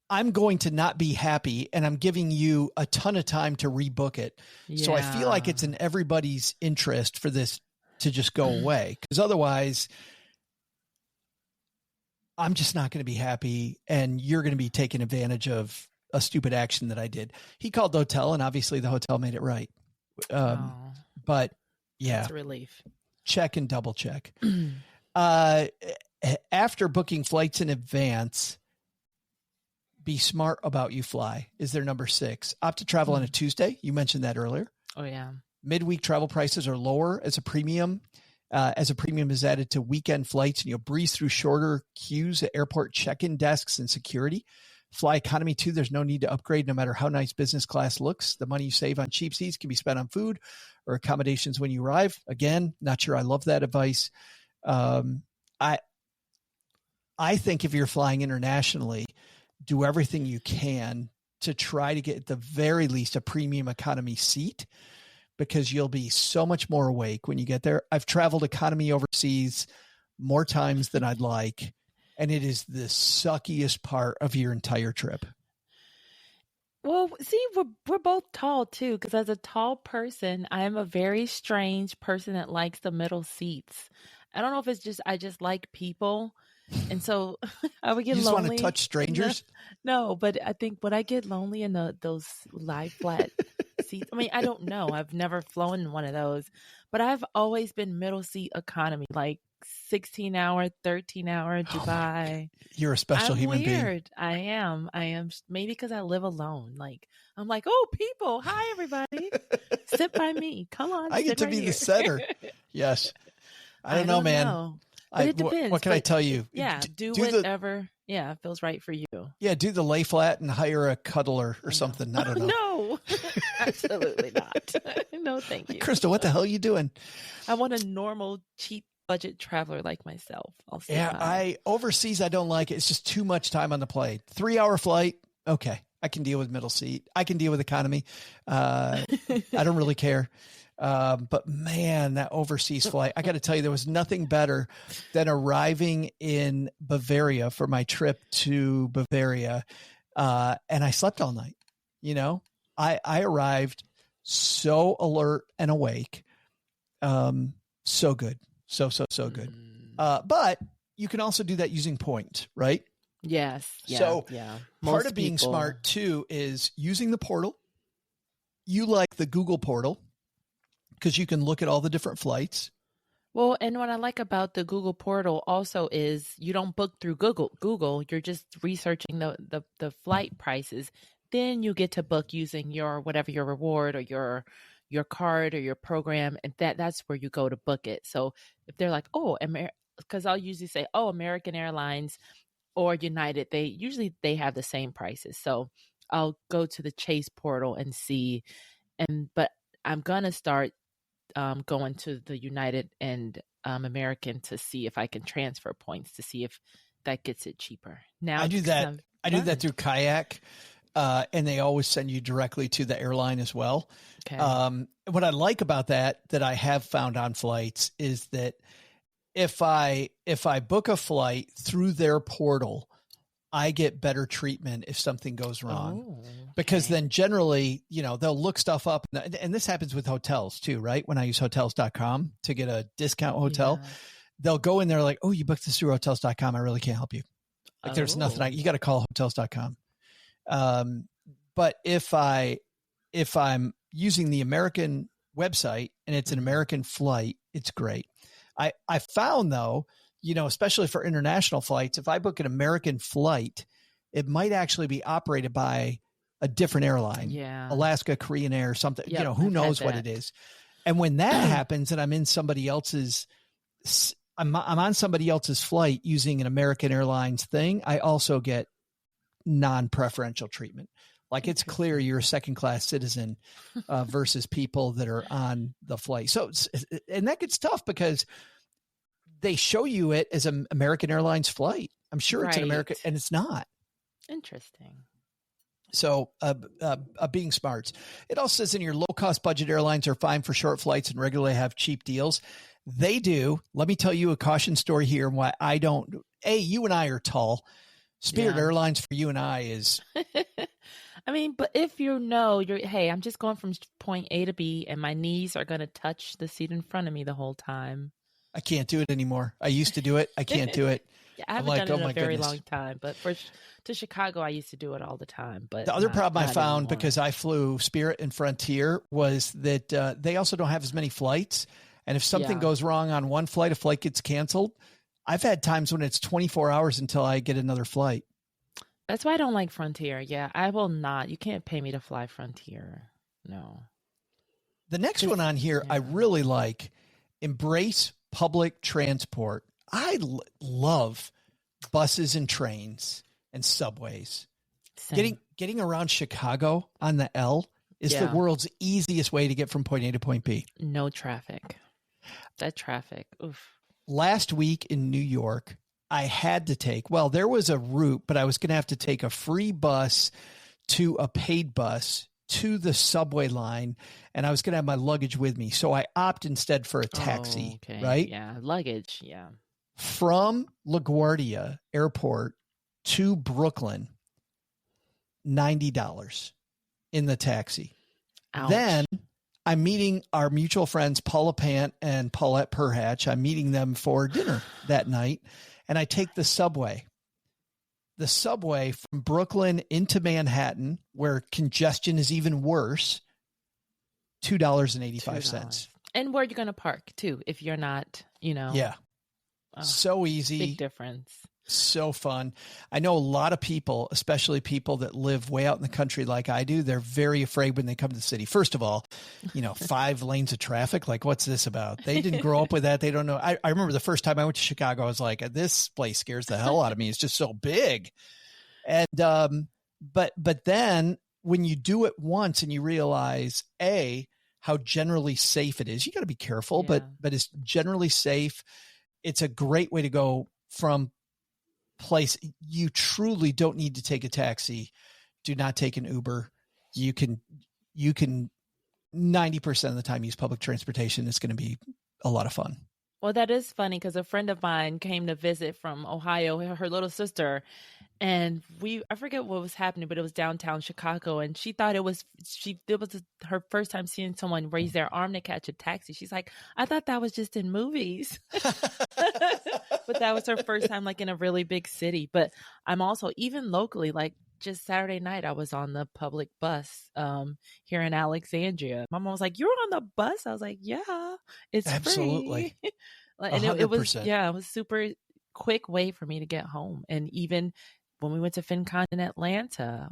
I'm going to not be happy, and I'm giving you a ton of time to rebook it. Yeah. So I feel like it's in everybody's interest for this to just go away, because otherwise I'm just not going to be happy, and you're going to be taking advantage of a stupid action that I did. He called the hotel, and obviously the hotel made it right. But yeah, that's a relief. Check and double check. After booking flights in advance, be smart about you fly is their number 6. Opt to travel on a Tuesday. You mentioned that earlier. Oh yeah. Midweek travel prices are lower as a premium. As a premium is added to weekend flights, and you'll breeze through shorter queues at airport check-in desks and security. Fly economy too. There's no need to upgrade no matter how nice business class looks. The money you save on cheap seats can be spent on food or accommodations when you arrive. Again, not sure I love that advice. I think if you're flying internationally, do everything you can to try to get at the very least a premium economy seat, because you'll be so much more awake when you get there. I've traveled economy overseas more times than I'd like, and it is the suckiest part of your entire trip. Well, see, we're both tall too, because as a tall person, I am a very strange person that likes the middle seats. I don't know if it's just I just like people, and so I would get You just lonely. want to touch strangers? No, but I think when I get lonely in those lie flat seats, I mean, I don't know. I've never flown in one of those, but I've always been middle seat economy, like 16-hour, 13-hour Dubai. You're a special human being. I am. Maybe because I live alone. Like, I'm like, oh, people, hi, everybody. Sit by me. Come on. I get to be the center. Yes. I don't know, man. But it depends. What can I tell you? Yeah. Do whatever. Feels right for you. Yeah. Do the lay flat and hire a cuddler or something. I don't know. No, absolutely not. No, thank you. Krista, what the hell are you doing? I want a normal, cheap budget traveler like myself. Overseas, I don't like it. It's just too much time on the plane. 3-hour flight. Okay. I can deal with middle seat. I can deal with economy. I don't really care. But man, that overseas flight, I got to tell you, there was nothing better than arriving in Bavaria for my trip to Bavaria. And I slept all night. You know, I arrived so alert and awake. So good. So good. But you can also do that using points, right? Yes. Yeah, so yeah. Part of being smart too is using the portal. You like the Google portal because you can look at all the different flights. Well, and what I like about the Google portal also is you don't book through Google. You're just researching the flight prices. Then you get to book using your whatever your reward or your card or your program, and that's where you go to book it. So if they're like, because I'll usually say, American Airlines or United, they have the same prices. So I'll go to the Chase portal and see, but I'm gonna start going to the United and American to see if I can transfer points to see if that gets it cheaper. Now I do that. I do that through Kayak. And they always send you directly to the airline as well. Okay. What I like about that I have found on flights is that if I book a flight through their portal, I get better treatment if something goes wrong. Because then generally, they'll look stuff up. And this happens with hotels too, right? When I use hotels.com to get a discount hotel, they'll go in there like, oh, you booked this through hotels.com. I really can't help you. Like there's nothing you got to call hotels.com. But if I'm using the American website and it's an American flight, it's great. I found though, especially for international flights, if I book an American flight, it might actually be operated by a different airline, Alaska, Korean Air, something, who knows what it is. And when that happens and I'm in somebody else's, I'm on somebody else's flight using an American Airlines thing, I also get non-preferential treatment. Like it's clear you're a second-class citizen versus people that are on the flight. So, and that gets tough because they show you it as an American Airlines flight. I'm sure it's an American, and it's not. Interesting. So, being smart. It also says in your low-cost budget airlines are fine for short flights and regularly have cheap deals. They do. Let me tell you a caution story here and why I don't. You and I are tall. Spirit Airlines for you and I is. I mean, but if hey, I'm just going from point A to B and my knees are going to touch the seat in front of me the whole time. I can't do it anymore. I used to do it. I can't do it. I haven't done it in a very long time, but to Chicago, I used to do it all the time. But the other problem I found because I flew Spirit and Frontier was that they also don't have as many flights. And if something goes wrong on one flight, a flight gets canceled. I've had times when it's 24 hours until I get another flight. That's why I don't like Frontier. Yeah, I will not. You can't pay me to fly Frontier. No. The next one on here, I really like. Embrace public transport. I love buses and trains and subways. Same. Getting around Chicago on the L is the world's easiest way to get from point A to point B. No traffic. That traffic. Oof. Last week in New York, I had to there was a route, but I was going to have to take a free bus to a paid bus to the subway line, and I was going to have my luggage with me. So I opt instead for a taxi, right? Yeah, luggage, yeah. From LaGuardia Airport to Brooklyn, $90 in the taxi. Ouch. Then I'm meeting our mutual friends, Paula Pant and Paulette Perhatch. I'm meeting them for dinner that night, and I take the subway. The subway from Brooklyn into Manhattan, where congestion is even worse, $2.85. And where you're going to park, too, if you're not, Yeah. So easy. Big difference. So fun. I know a lot of people, especially people that live way out in the country like I do, they're very afraid when they come to the city. First of all, 5 lanes of traffic. Like, what's this about? They didn't grow up with that. They don't know. I remember the first time I went to Chicago, I was like, this place scares the hell out of me. It's just so big. And, but then when you do it once and you realize, how generally safe it is, you got to be careful, but it's generally safe. It's a great way to go from place. You truly don't need to take a taxi. Do not take an Uber. You can 90% of the time use public transportation. It's going to be a lot of fun. Well, that is funny because a friend of mine came to visit from Ohio, her little sister, and I forget what was happening, but it was downtown Chicago, and she thought it was her first time seeing someone raise their arm to catch a taxi. She's like, I thought that was just in movies. But that was her first time like in a really big city. But I'm also, even locally, like just Saturday night, I was on the public bus here in Alexandria. My mom was like, "You're on the bus?" I was like, "Yeah, it's absolutely." Free. And it was it was super quick way for me to get home. And even when we went to FinCon in Atlanta,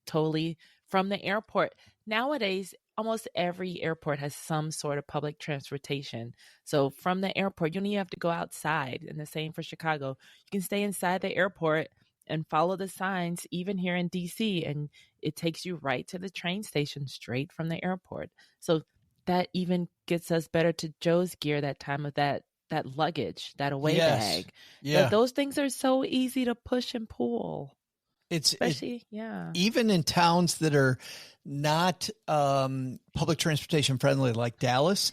totally from the airport. Nowadays, almost every airport has some sort of public transportation. So from the airport, you don't even have to go outside. And the same for Chicago. You can stay inside the airport and follow the signs, even here in DC, and it takes you right to the train station straight from the airport. So that even gets us better to Joe's gear, that time of that luggage, that away bag. Yeah. But those things are so easy to push and pull. Even in towns that are not public transportation friendly, like Dallas's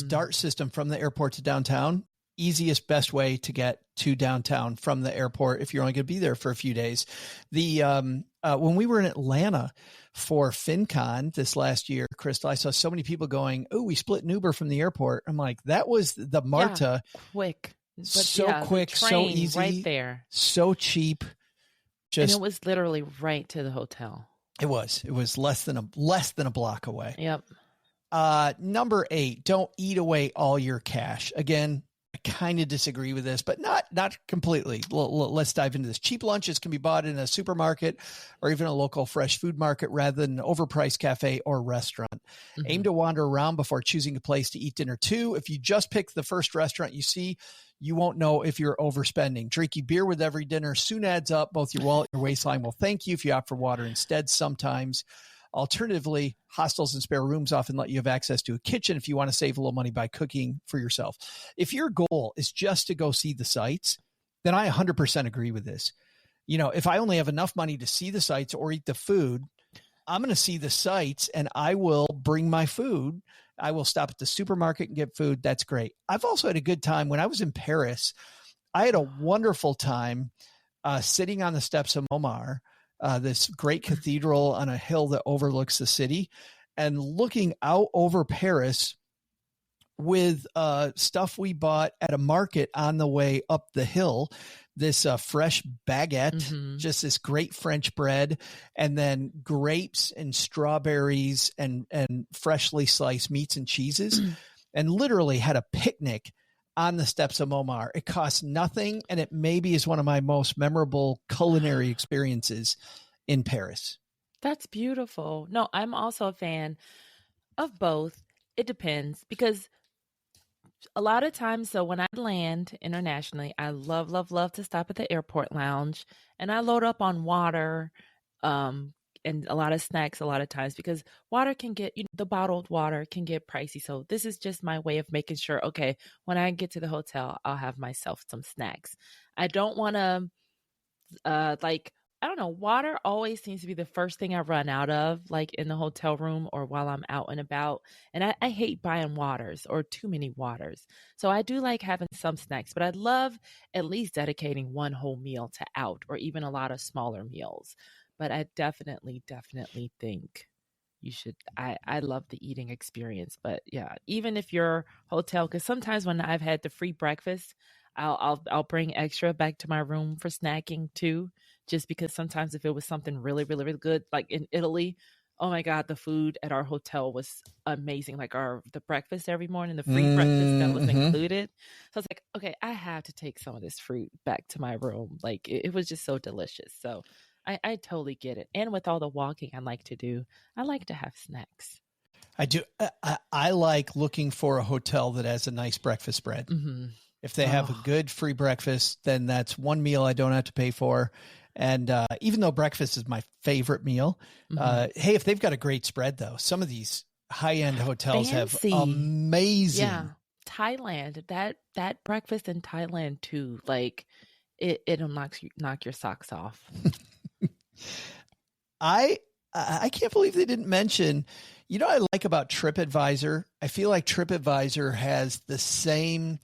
DART system from the airport to downtown, easiest, best way to get to downtown from the airport if you're only going to be there for a few days. When we were in Atlanta for FinCon this last year, Crystal, I saw so many people going, "Oh, we split an Uber from the airport." I'm like, that was the Marta. Yeah, quick. But quick, so easy. Right there. So cheap. And it was literally right to the hotel. It was less than a block away. Yep. Number 8, don't eat away all your cash. Again, I kind of disagree with this, but not completely. Let's dive into this. Cheap lunches can be bought in a supermarket or even a local fresh food market rather than an overpriced cafe or restaurant. Mm-hmm. Aim to wander around before choosing a place to eat dinner too. If you just pick the first restaurant you see, you won't know if you're overspending. Drinking beer with every dinner soon adds up. Both your wallet and your waistline will thank you if you opt for water instead sometimes. Alternatively, hostels and spare rooms often let you have access to a kitchen if you want to save a little money by cooking for yourself. If your goal is just to go see the sights, then I 100% agree with this. If I only have enough money to see the sights or eat the food, I'm going to see the sights and I will bring my food. I will stop at the supermarket and get food. That's great. I've also had a good time. When I was in Paris, I had a wonderful time sitting on the steps of Montmartre, this great cathedral on a hill that overlooks the city, and looking out over Paris with stuff we bought at a market on the way up the hill. This fresh baguette, just this great French bread, and then grapes and strawberries and freshly sliced meats and cheeses, and literally had a picnic on the steps of Montmartre. It costs nothing, and it maybe is one of my most memorable culinary experiences in Paris. That's beautiful. No, I'm also a fan of both. It depends, because a lot of times, so when I land internationally, I love to stop at the airport lounge, and I load up on water and a lot of snacks a lot of times, because water can get, the bottled water can get pricey. So this is just my way of making sure, okay, when I get to the hotel, I'll have myself some snacks. I don't want to, I don't know, water always seems to be the first thing I run out of, like in the hotel room or while I'm out and about. And I hate buying waters or too many waters. So I do like having some snacks, but I love at least dedicating one whole meal to out or even a lot of smaller meals. But I definitely think you should. I love the eating experience, but yeah, even if your hotel, because sometimes when I've had the free breakfast, I'll bring extra back to my room for snacking too, just because sometimes if it was something really, really, really good, like in Italy, oh my God, the food at our hotel was amazing. Like the breakfast every morning, the free breakfast that was included. So I was like, okay, I have to take some of this fruit back to my room. Like it was just so delicious. So I totally get it. And with all the walking I like to do, I like to have snacks. I do. I like looking for a hotel that has a nice breakfast spread. Mm-hmm. If they have a good free breakfast, then that's one meal I don't have to pay for. And even though breakfast is my favorite meal, hey, if they've got a great spread, though, some of these high-end hotels Fancy. have amazing. Yeah, Thailand. That breakfast in Thailand too, like it'll knock your socks off. I can't believe they didn't mention, you know what I like about TripAdvisor? I feel like TripAdvisor has the same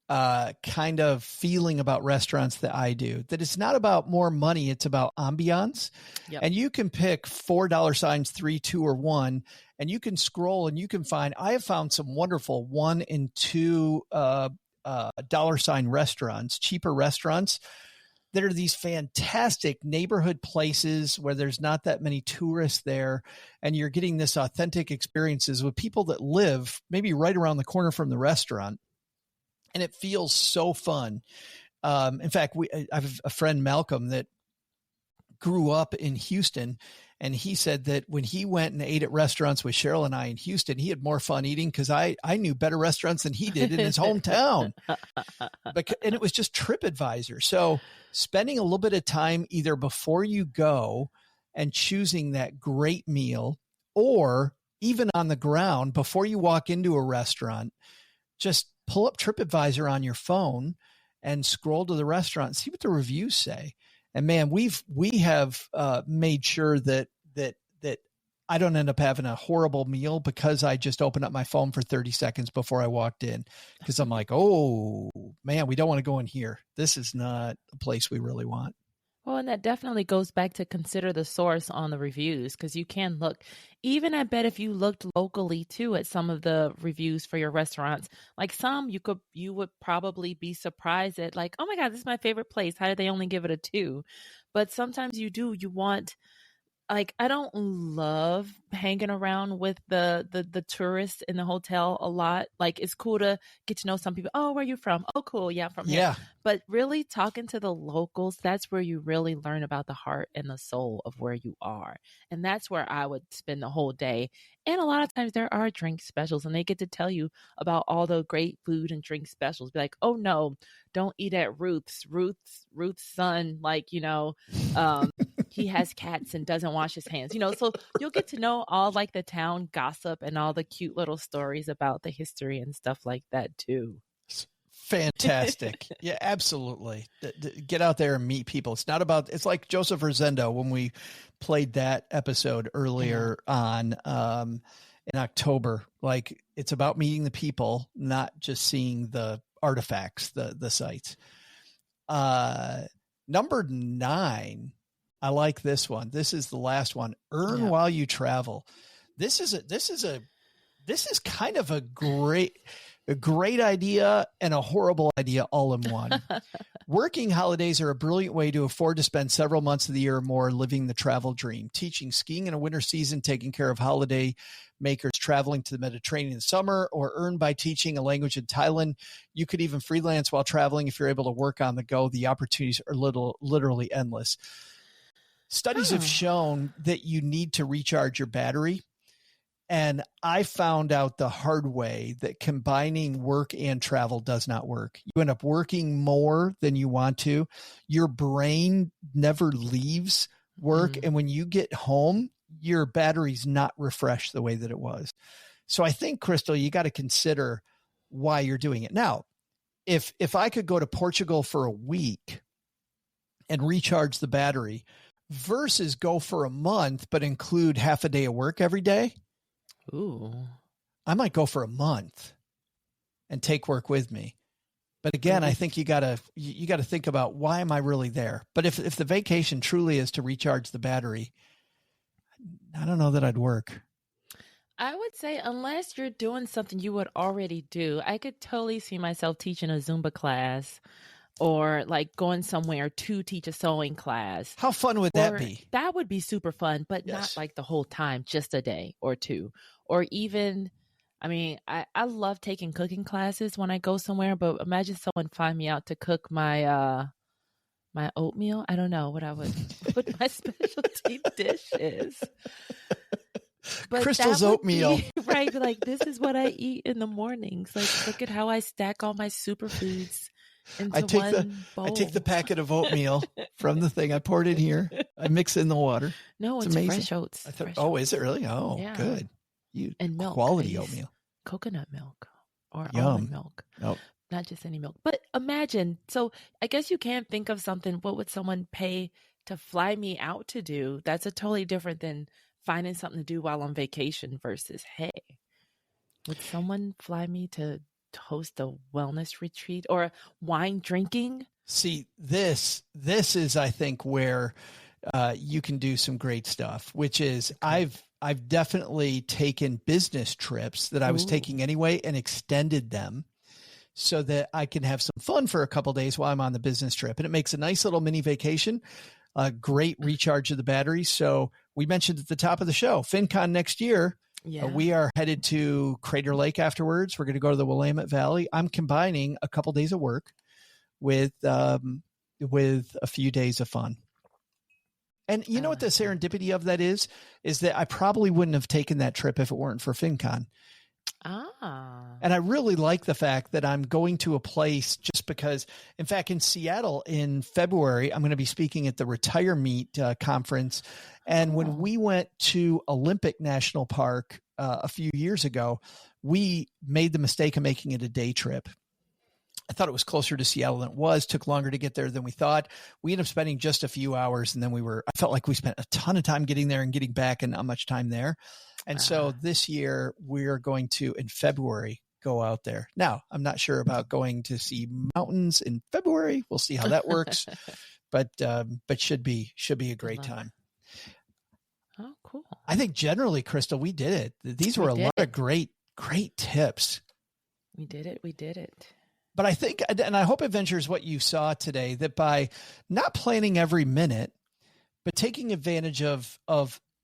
kind of feeling about restaurants that I do, that it's not about more money. It's about ambiance. Yep. And you can pick $4 signs, 3, 2, or 1, and you can scroll and you can find, I have found some wonderful $1 and $2 dollar sign restaurants, cheaper restaurants that are these fantastic neighborhood places where there's not that many tourists there. And you're getting this authentic experiences with people that live maybe right around the corner from the restaurant. And it feels so fun. In fact, I have a friend, Malcolm, that grew up in Houston. And he said that when he went and ate at restaurants with Cheryl and I in Houston, he had more fun eating because I knew better restaurants than he did in his hometown. And it was just TripAdvisor. So spending a little bit of time either before you go and choosing that great meal, or even on the ground before you walk into a restaurant, just pull up TripAdvisor on your phone and scroll to the restaurant and see what the reviews say. And man, we have made sure that I don't end up having a horrible meal because I just opened up my phone for 30 seconds before I walked in, because I'm like, oh man, we don't want to go in here. This is not a place we really want. Well, and that definitely goes back to consider the source on the reviews, because you can look, even I bet if you looked locally too at some of the reviews for your restaurants, like some you would probably be surprised at, like, oh my God, this is my favorite place. How did they only give it a 2? But sometimes you want, like, I don't love hanging around with the tourists in the hotel a lot. Like, it's cool to get to know some people. Oh, where are you from? Oh, cool. Yeah, from here. Yeah. But really talking to the locals, that's where you really learn about the heart and the soul of where you are. And that's where I would spend the whole day. And a lot of times there are drink specials and they get to tell you about all the great food and drink specials. Be like, oh no, don't eat at Ruth's son, like, he has cats and doesn't wash his hands, so you'll get to know all like the town gossip and all the cute little stories about the history and stuff like that too. Fantastic. Yeah, absolutely. Get out there and meet people. It's like Joseph Rosendo when we played that episode earlier on in October. Like, it's about meeting the people, not just seeing the artifacts, the sites. Number 9, I like this one. This is the last one. Earn while you travel. This is kind of a great idea and a horrible idea all in one. Working holidays are a brilliant way to afford to spend several months of the year or more living the travel dream, teaching skiing in a winter season, taking care of holiday makers, traveling to the Mediterranean in summer, or earn by teaching a language in Thailand. You could even freelance while traveling if you're able to work on the go. The opportunities are literally endless. Studies have shown that you need to recharge your battery. And I found out the hard way that combining work and travel does not work. You end up working more than you want to. Your brain never leaves work. And when you get home, your battery's not refreshed the way that it was. So I think, Crystal, you got to consider why you're doing it. Now, if I could go to Portugal for a week and recharge the battery versus go for a month, but include half a day of work every day. Ooh. I might go for a month and take work with me. But again, I think you gotta think about, why am I really there? But if the vacation truly is to recharge the battery, I don't know that I'd work. I would say unless you're doing something you would already do, I could totally see myself teaching a Zumba class or like going somewhere to teach a sewing class. How fun would that be? That would be super fun, but not like the whole time, just a day or two. Or even, I mean, I love taking cooking classes when I go somewhere, but imagine someone find me out to cook my my oatmeal. I don't know what I would put my specialty dish is. But Crystal's oatmeal. Right. Like, this is what I eat in the mornings. Like, look at how I stack all my superfoods into one bowl. I take the packet of oatmeal from the thing. I pour it in here. I mix in the water. No, it's amazing. Fresh oats. Fresh oats. Is it really? Oh, yeah. Good. And milk. Quality oatmeal. Coconut milk or Yum. almond milk. Nope. Not just any milk. But imagine, so I guess you can't think of something. What would someone pay to fly me out to do? That's a totally different than finding something to do while on vacation versus, hey, would someone fly me to host a wellness retreat or wine drinking? See, this is, I think, where you can do some great stuff, which is I've definitely taken business trips that I was taking anyway and extended them so that I can have some fun for a couple of days while I'm on the business trip. And it makes a nice little mini vacation, a great recharge of the battery. So we mentioned at the top of the show, FinCon next year. Yeah. We are headed to Crater Lake afterwards. We're going to go to the Willamette Valley. I'm combining a couple days of work with a few days of fun. And you know what the serendipity of that is that I probably wouldn't have taken that trip if it weren't for FinCon. And I really like the fact that I'm going to a place just because, in fact, in Seattle in February, I'm going to be speaking at the Retire Meet conference. And when we went to Olympic National Park a few years ago, we made the mistake of making it a day trip. I thought it was closer to Seattle than it was, took longer to get there than we thought. We ended up spending just a few hours, and then I felt like we spent a ton of time getting there and getting back and not much time there. And so this year we're going to, in February, go out there. Now, I'm not sure about going to see mountains in February. We'll see how that works, but should be a great time. Oh, cool. I think generally, Crystal, we did it. These were a lot of great tips. We did it. But I think, and I hope Adventure is what you saw today, that by not planning every minute, but taking advantage of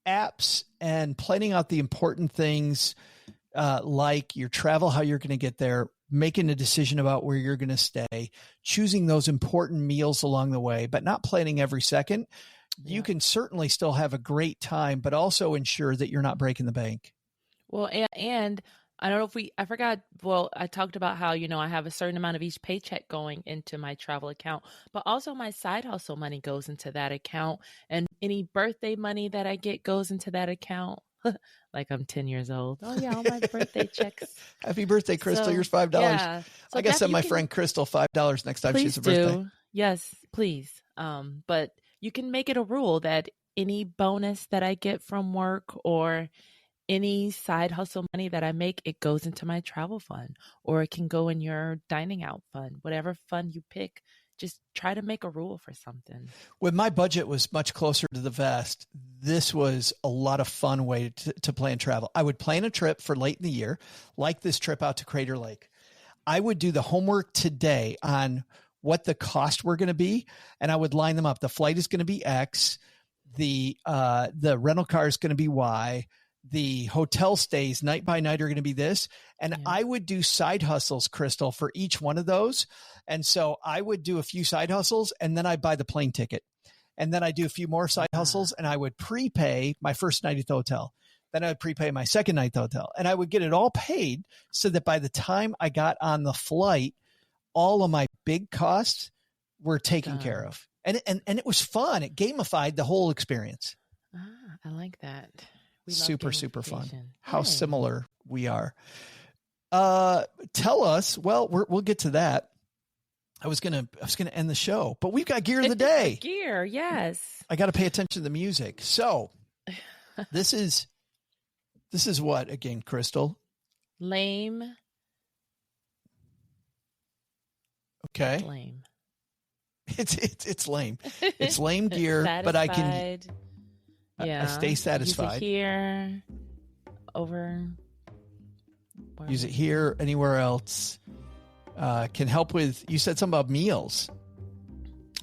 apps and planning out the important things like your travel, how you're going to get there, making a decision about where you're going to stay, choosing those important meals along the way, but not planning every second, you can certainly still have a great time, but also ensure that you're not breaking the bank. Well, and I don't know if I forgot. Well, I talked about how, I have a certain amount of each paycheck going into my travel account, but also my side hustle money goes into that account, and any birthday money that I get goes into that account. Like I'm 10 years old. Oh yeah, all my birthday checks. Happy birthday, Crystal. Here's $5. Yeah. So I got to send my friend Crystal $5 next time she's a birthday. Yes, please. But you can make it a rule that any bonus that I get from work or any side hustle money that I make, it goes into my travel fund, or it can go in your dining out fund, whatever fund you pick. Just try to make a rule for something. When my budget was much closer to the vest, this was a lot of fun way to plan travel. I would plan a trip for late in the year, like this trip out to Crater Lake. I would do the homework today on what the cost were going to be, and I would line them up. The flight is going to be X. The rental car is going to be Y. The hotel stays night by night are going to be this. And I would do side hustles, Crystal, for each one of those. And so I would do a few side hustles, and then I'd buy the plane ticket. And then I do a few more side hustles, and I would prepay my first night at the hotel. Then I would prepay my second night at the hotel. And I would get it all paid so that by the time I got on the flight, all of my big costs were taken care of. And it was fun. It gamified the whole experience. I like that. Super fun. How similar we are. Tell us. Well, we'll get to that. I was gonna end the show, but we've got gear of the day. Gear, yes. I got to pay attention to the music. So this is what again, Crystal? Lame. Okay. That's lame. It's lame. It's lame gear, but I can. I stay satisfied. Use it here. Over. Use it here. Anywhere else. Can help with. You said something about meals.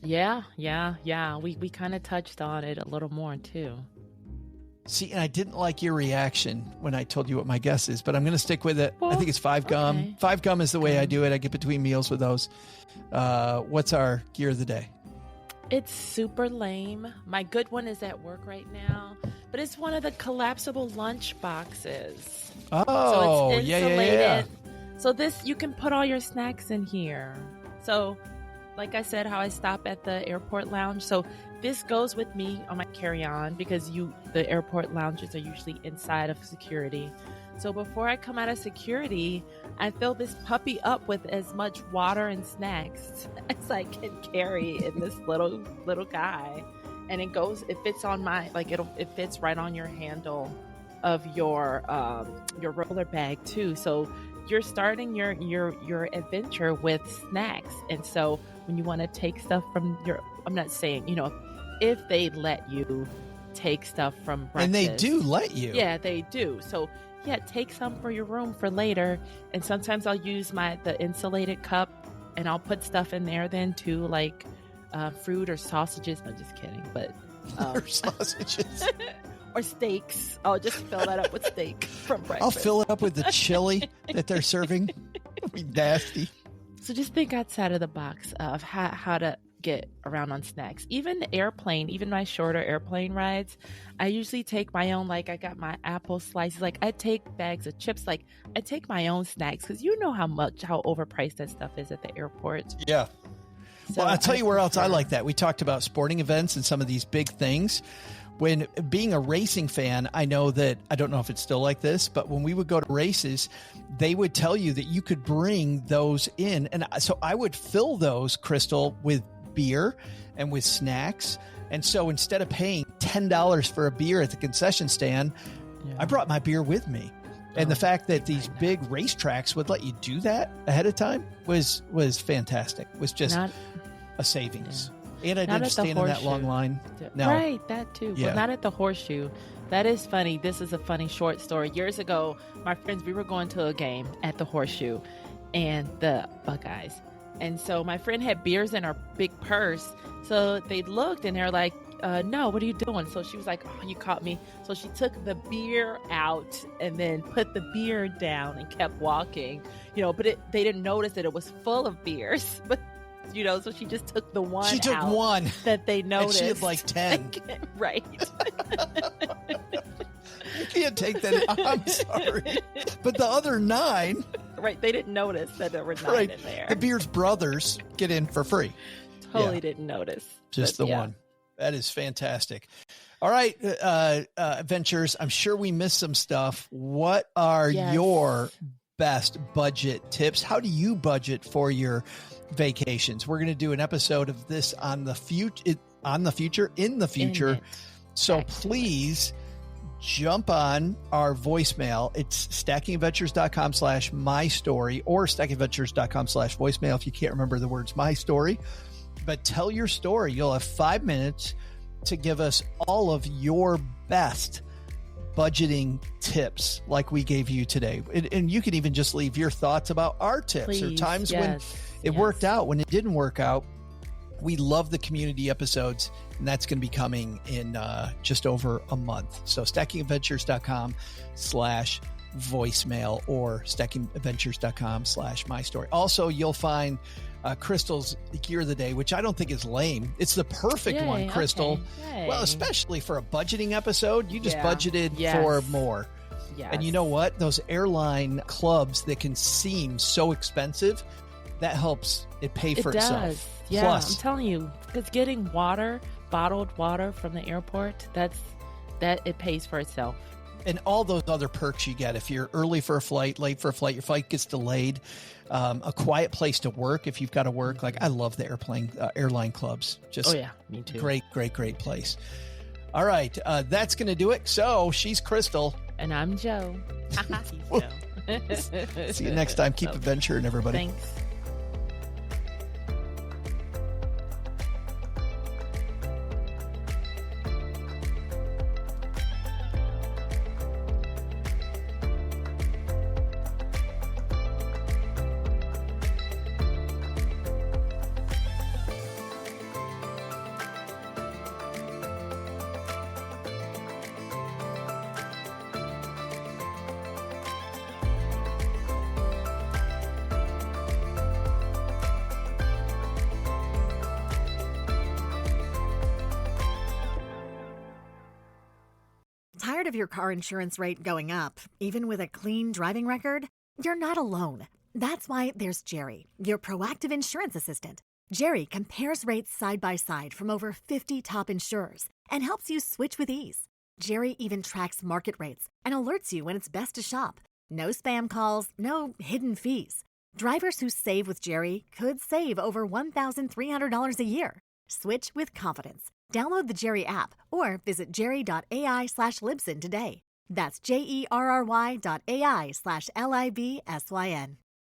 Yeah. We kind of touched on it a little more too. See, and I didn't like your reaction when I told you what my guess is, but I'm going to stick with it. Well, I think it's 5 gum. okay. 5 gum is the way I do it. I get between meals with those. What's our gear of the day? It's super lame. My good one is at work right now, but it's one of the collapsible lunch boxes. Oh, so it's insulated. Yeah. So this, you can put all your snacks in here. So like I said, how I stop at the airport lounge. So this goes with me on my carry-on because the airport lounges are usually inside of security. So before I come out of security, I fill this puppy up with as much water and snacks as I can carry in this little guy. And it fits on my, it fits right on your handle of your roller bag too. So you're starting your adventure with snacks. And so when you want to take stuff from I'm not saying, if they let you take stuff from breakfast. And they do let you. Yeah, they do. So yeah, take some for your room for later. And sometimes I'll use the insulated cup and I'll put stuff in there then too, like fruit or sausages. No, just kidding. But or sausages. Or steaks. I'll just fill that up with steak from breakfast. I'll fill it up with the chili that they're serving. It'll be nasty. So just think outside of the box of how to get around on snacks. Even my shorter airplane rides, I usually take my own, I got my apple slices. I take bags of chips. I take my own snacks because you know how overpriced that stuff is at the airport. Yeah. So well, I'll tell you where else I like that. We talked about sporting events and some of these big things. When being a racing fan, I know that, I don't know if it's still like this, but when we would go to races, they would tell you that you could bring those in. And so I would fill those, Crystal, with beer and with snacks. And so instead of paying $10 for a beer at the concession stand, I brought my beer with me. And the fact that these big racetracks would let you do that ahead of time was fantastic. Was just a savings. Yeah. And I didn't stand in that long line. No. Right, that too. Yeah. But not at the Horseshoe. That is funny. This is a funny short story. Years ago, my friends, we were going to a game at the Horseshoe and the Buckeyes. And so my friend had beers in her big purse. So they looked and they're like, no, what are you doing? So she was like, oh, you caught me. So she took the beer out and then put the beer down and kept walking. But they didn't notice that it was full of beers. But so she just took the one. She took out one that they noticed. And she had 10. Right. You can't take that. I'm sorry. But the other 9. Right. They didn't notice that there were 9 in there. The Beers brothers get in for free. Totally didn't notice. Just the one. That is fantastic. All right, adventurers. I'm sure we missed some stuff. What are your best budget tips? How do you budget for your vacations? We're going to do an episode of this in the future. So please jump on our voicemail. It's stackingadventures.com/mystory or stackingadventures.com/voicemail if you can't remember the words my story. But tell your story. You'll have 5 minutes to give us all of your best budgeting tips like we gave you today. And you can even just leave your thoughts about our tips or times when it worked out, when it didn't work out. We love the community episodes, and that's going to be coming in just over a month. So stackingadventures.com/voicemail or stackingadventures.com/mystory. Also, you'll find Crystal's gear of the day, which I don't think is lame. It's the perfect one, Crystal. Okay. Well, especially for a budgeting episode, you just budgeted for more. Yes. And you know what? Those airline clubs that can seem so expensive, that helps it pay for itself. Yeah, Plus, I'm telling you, because getting bottled water from the airport, that it pays for itself. And all those other perks you get if you're early for a flight, late for a flight, your flight gets delayed, a quiet place to work if you've got to work. Like I love the airline clubs. Just me too. Great place. All right, that's going to do it. So she's Crystal. And I'm Joe. He's Joe. See you next time. Keep adventuring, everybody. Thanks. Tired of your car insurance rate going up, even with a clean driving record? You're not alone. That's why there's Jerry, your proactive insurance assistant. Jerry compares rates side by side from over 50 top insurers and helps you switch with ease. Jerry even tracks market rates and alerts you when it's best to shop. No spam calls, no hidden fees. Drivers who save with Jerry could save over $1,300 a year. Switch with confidence. Download the Jerry app or visit jerry.ai/Libsyn today. That's JERRY.ai/LIBSYN.